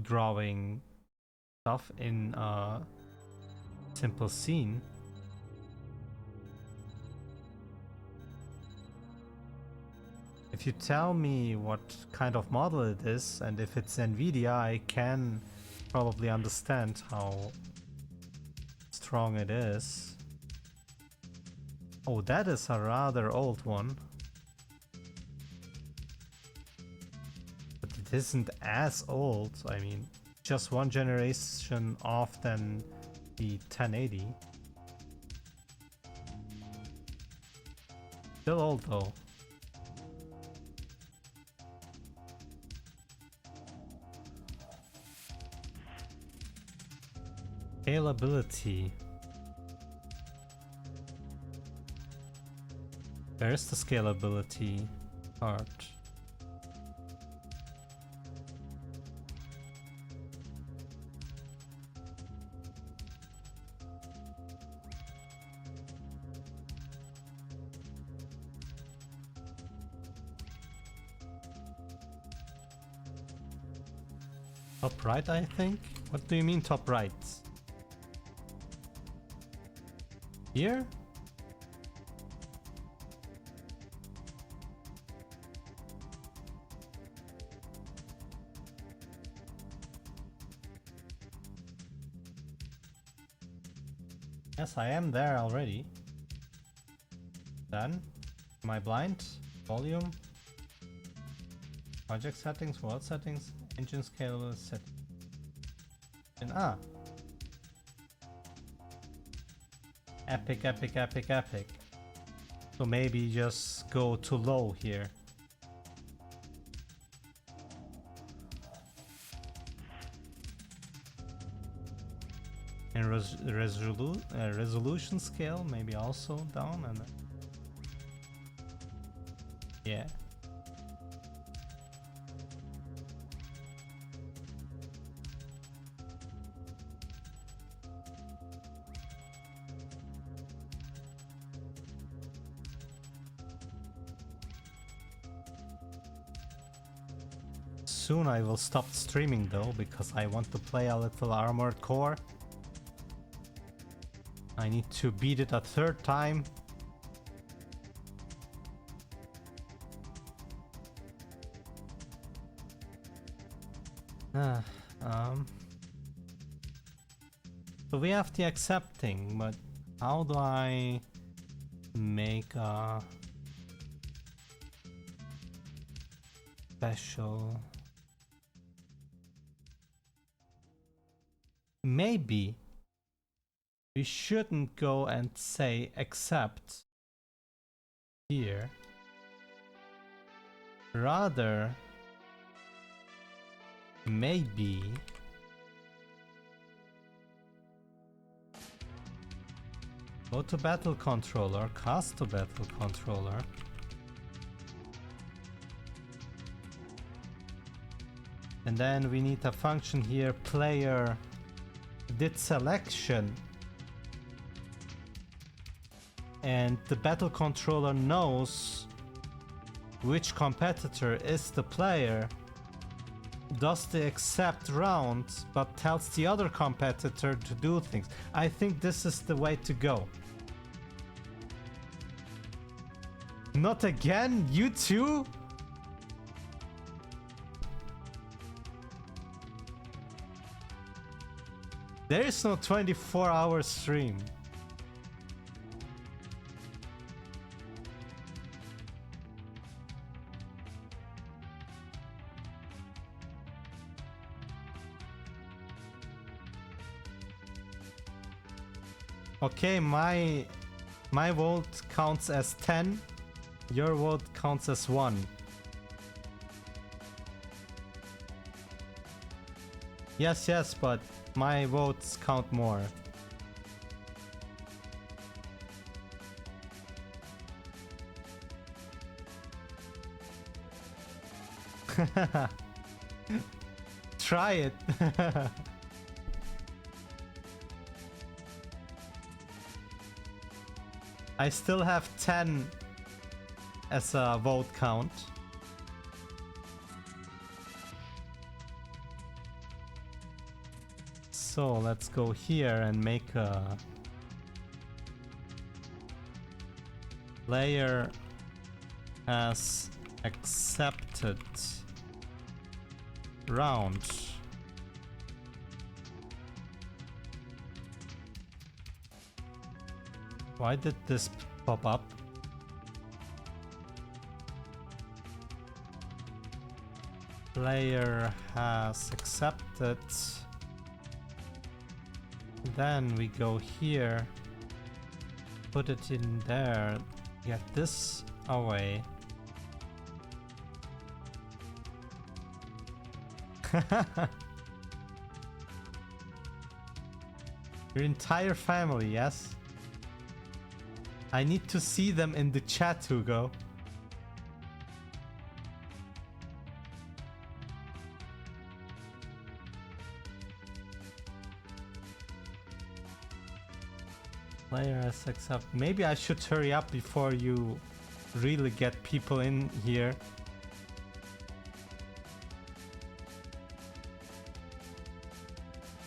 drawing stuff in a simple scene. If you tell me what kind of model it is and if it's NVIDIA, I can probably understand how strong it is. Oh, that is a rather old one. it isn't as old. I mean, just one generation off than the 1080. Still old though. Scalability. There's the scalability part. Top right, I think? What do you mean top right? Here? Yes, I am there already. Done. Am I blind? Volume. Project settings, world settings, engine scalable settings. And epic, epic, epic, epic. So maybe just go to low here. And resolution scale maybe also down, and yeah. Soon I will stop streaming though, because I want to play a little Armored Core. I need to beat it a third time. So we have the accepting, but how do I make a special? Maybe we shouldn't go and say accept here. Rather, maybe go to battle controller, cast to battle controller. And then we need a function here, player did selection. And the battle controller knows which competitor is the player, does the accept round, but tells the other competitor to do things. I think this is the way to go. Not again, you too? There is no 24-hour stream. Okay, my vote counts as 10. Your vote counts as 1. Yes, but my votes count more. Try it. I still have 10 as a vote count. So let's go here and make a player has accepted round. Why did this pop up? Player has accepted. Then we go here, put it in there, get this away. Your entire family, yes? I need to see them in the chat, Hugo. Player has accept. Maybe I should hurry up before you really get people in here.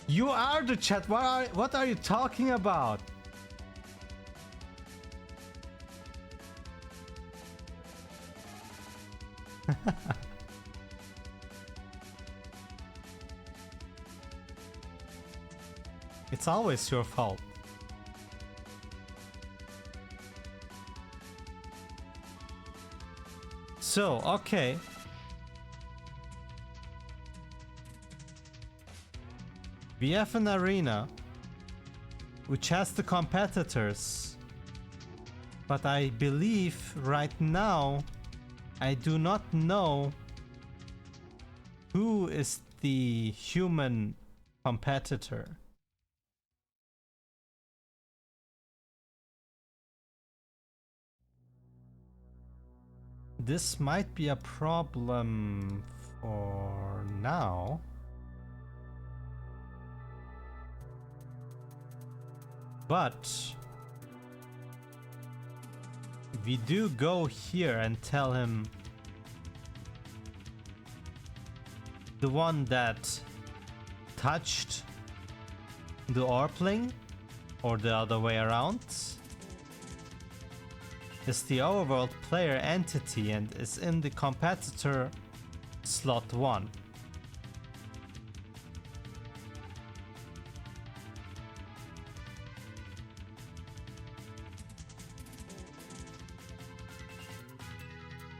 You are the chat. What are you talking about? It's always your fault. So, okay. We have an arena which has the competitors, but I believe right now I do not know who is the human competitor. This might be a problem for now. But we do go here and tell him the one that touched the Orpling, or the other way around, is the overworld player entity and is in the competitor slot 1.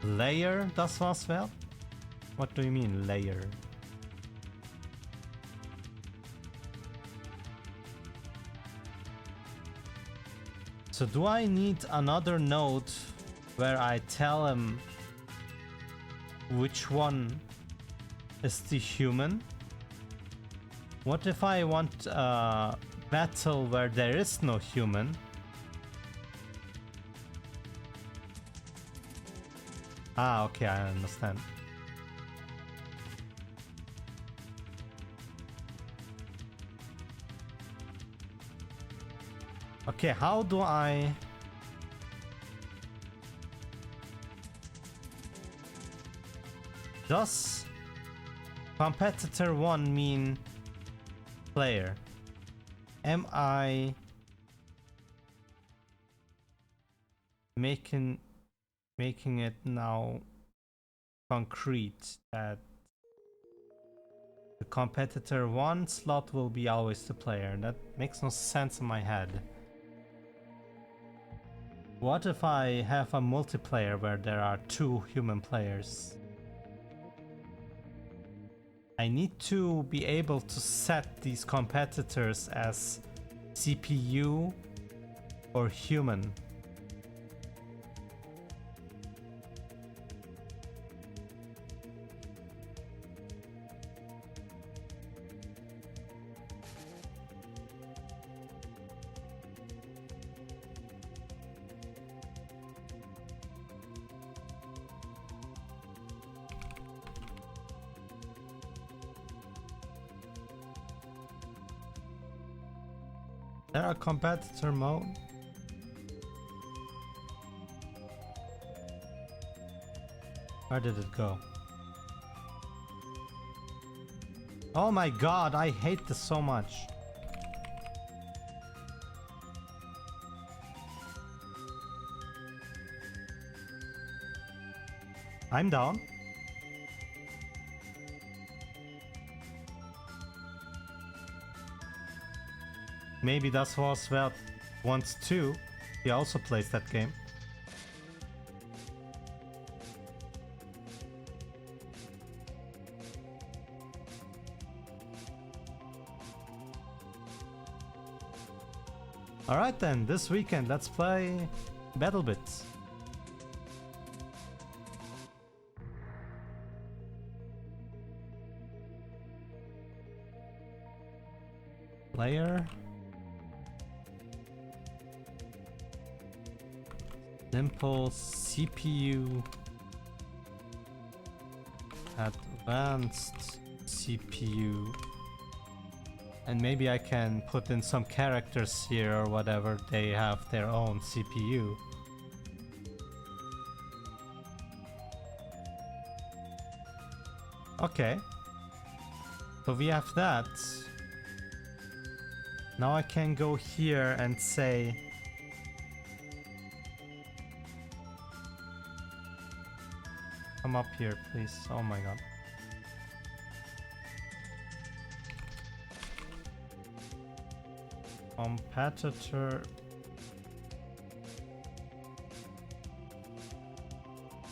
Layer, das war's well? What do you mean, layer? So do I need another node where I tell him which one is the human? What if I want a battle where there is no human? Ah, okay, I understand. Okay, how do I... Does competitor 1 mean player? Am I making it now concrete that the competitor 1 slot will be always the player? That makes no sense in my head. What if I have a multiplayer where there are 2 human players? I need to be able to set these competitors as CPU or human. There a competitor mode? Where did it go? Oh my god, I hate this so much. I'm down. Maybe that's what Svet wants too. He also plays that game. Alright then, this weekend let's play BattleBits. Player. Simple CPU. Advanced CPU. And maybe I can put in some characters here or whatever, they have their own CPU. Okay. So we have that. Now I can go here and say... Come up here, please. Oh my god. Competitor.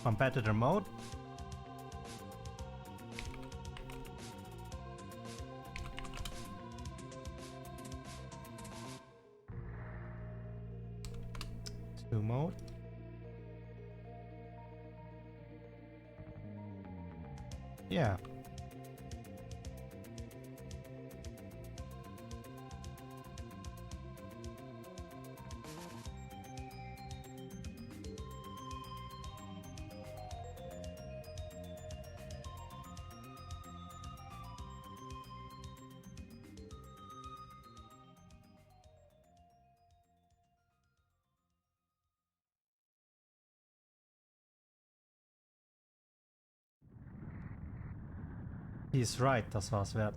Competitor mode. To mode. Yeah. He's right, das war's wert.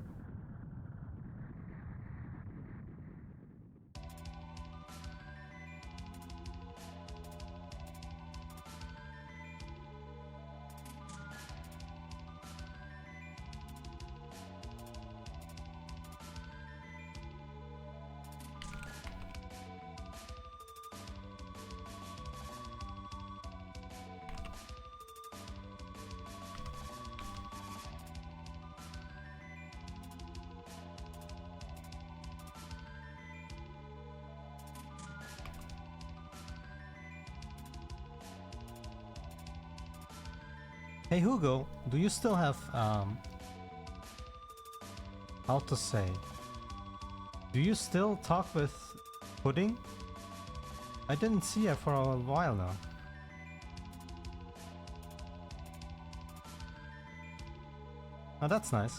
Hey Hugo, do you still have, how to say, do you still talk with Pudding? I didn't see her for a while now. Oh, that's nice.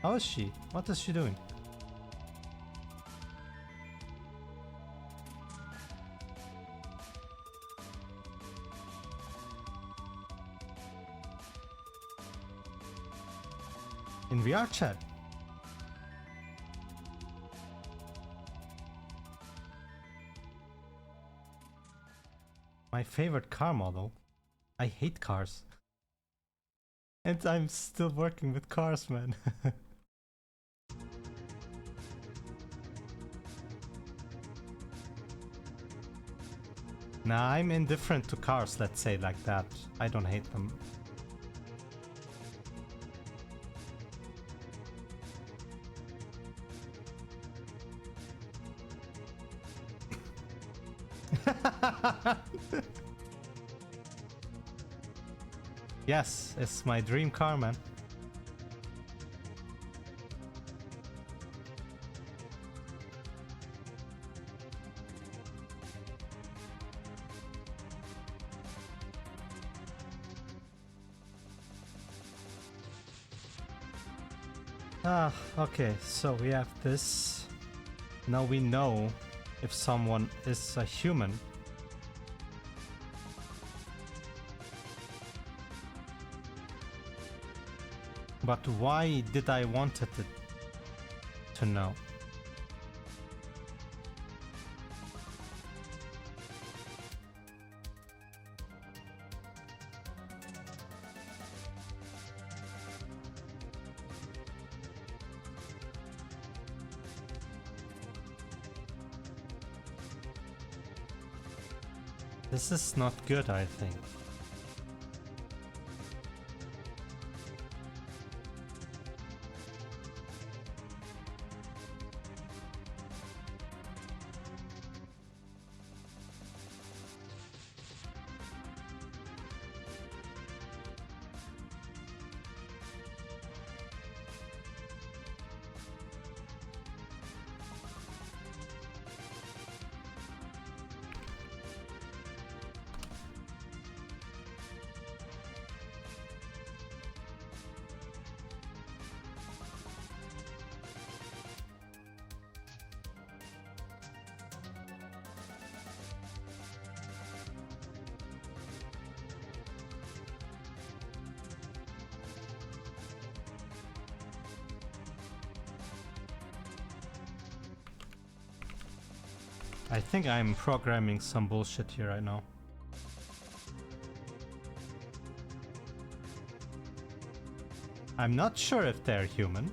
How is she? What is she doing? In VR chat. My favorite car model. I hate cars. And I'm still working with cars, man. Nah, I'm indifferent to cars, let's say like that. I don't hate them. Yes, it's my dream car, man. Ah, okay, so we have this. Now we know if someone is a human. But why did I want it to know? This is not good, I think. I think I'm programming some bullshit here right now. I'm not sure if they're human.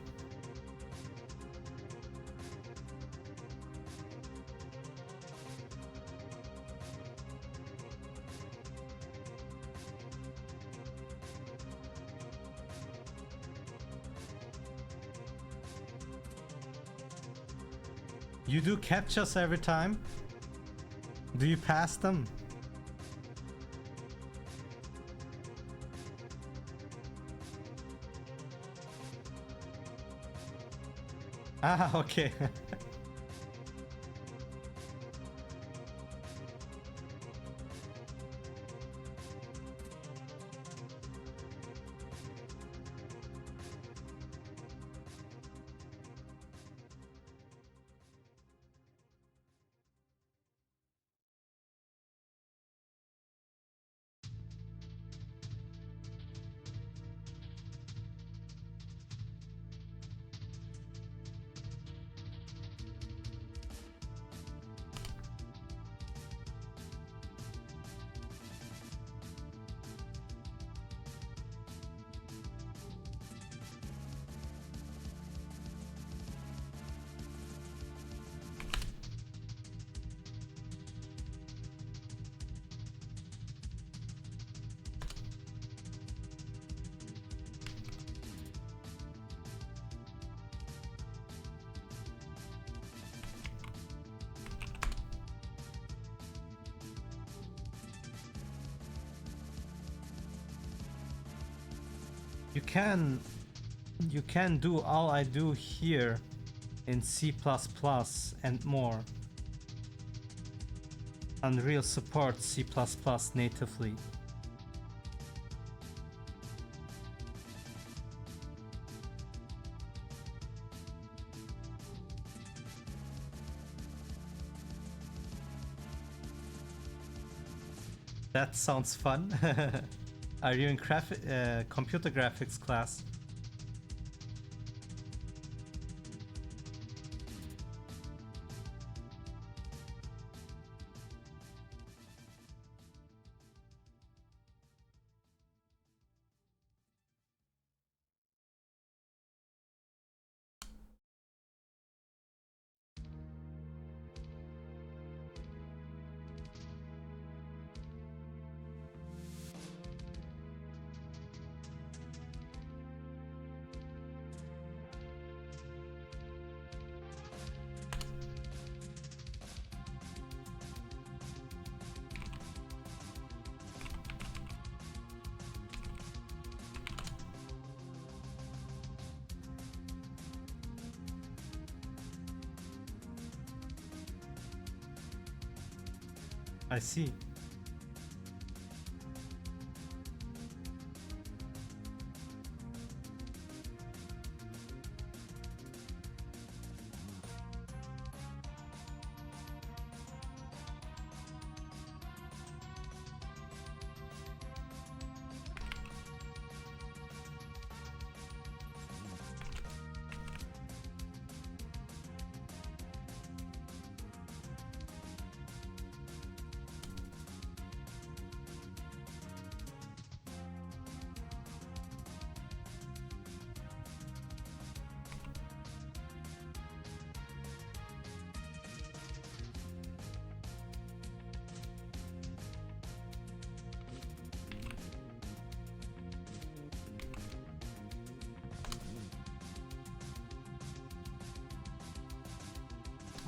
You do captchas every time? Do you pass them? Ah, okay. You can do all I do here in C++ and more. Unreal supports C++ natively. That sounds fun. Are you in computer graphics class? I see.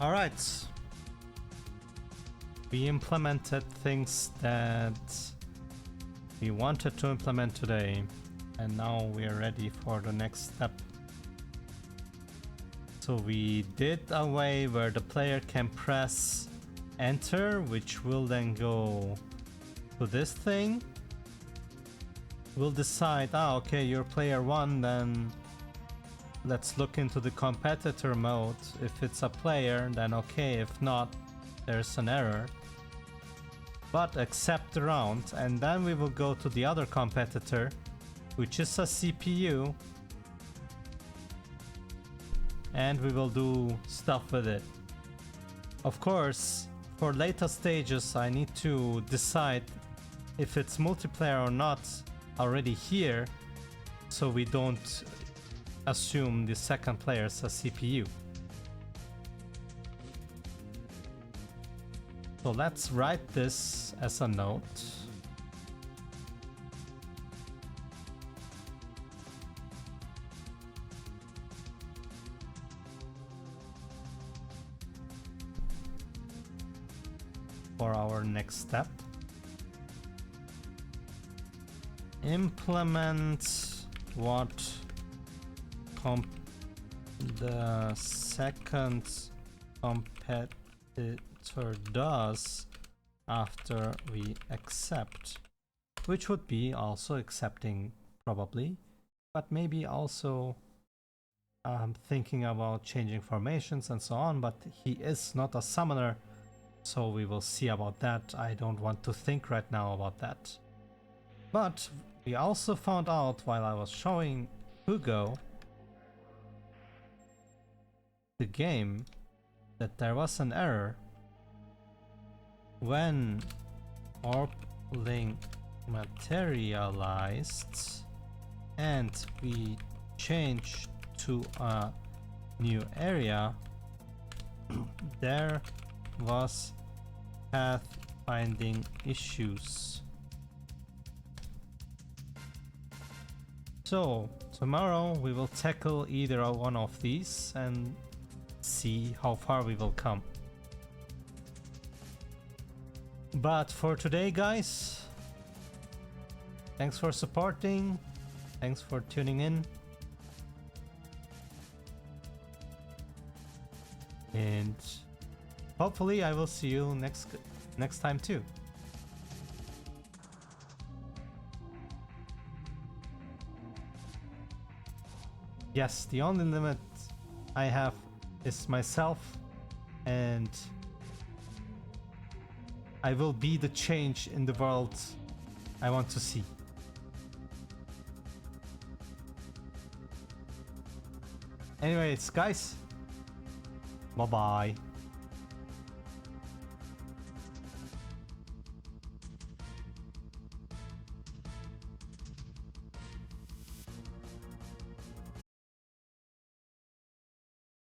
All right. We implemented things that we wanted to implement today, and now we are ready for the next step. So we did a way where the player can press enter, which will then go to this thing. We'll decide, okay, you're player 1, then let's look into the competitor mode. If it's a player, then okay. If not, there's an error. But accept the round, and then we will go to the other competitor, which is a CPU, and we will do stuff with it. Of course, for later stages I need to decide if it's multiplayer or not already here, so we don't assume the second player's a CPU. So let's write this as a note. For our next step. Implement what the second competitor does after we accept, which would be also accepting probably, but maybe also thinking about changing formations and so on, but he is not a summoner, so we will see about that. I don't want to think right now about that. But we also found out while I was showing Hugo the game that there was an error when Orpling materialized and we changed to a new area. There was pathfinding issues. So tomorrow we will tackle either one of these and see how far we will come. But for today, guys, thanks for supporting, thanks for tuning in, and hopefully I will see you next time too. Yes, the only limit I have is myself, and I will be the change in the world I want to see. Anyways, guys, bye bye.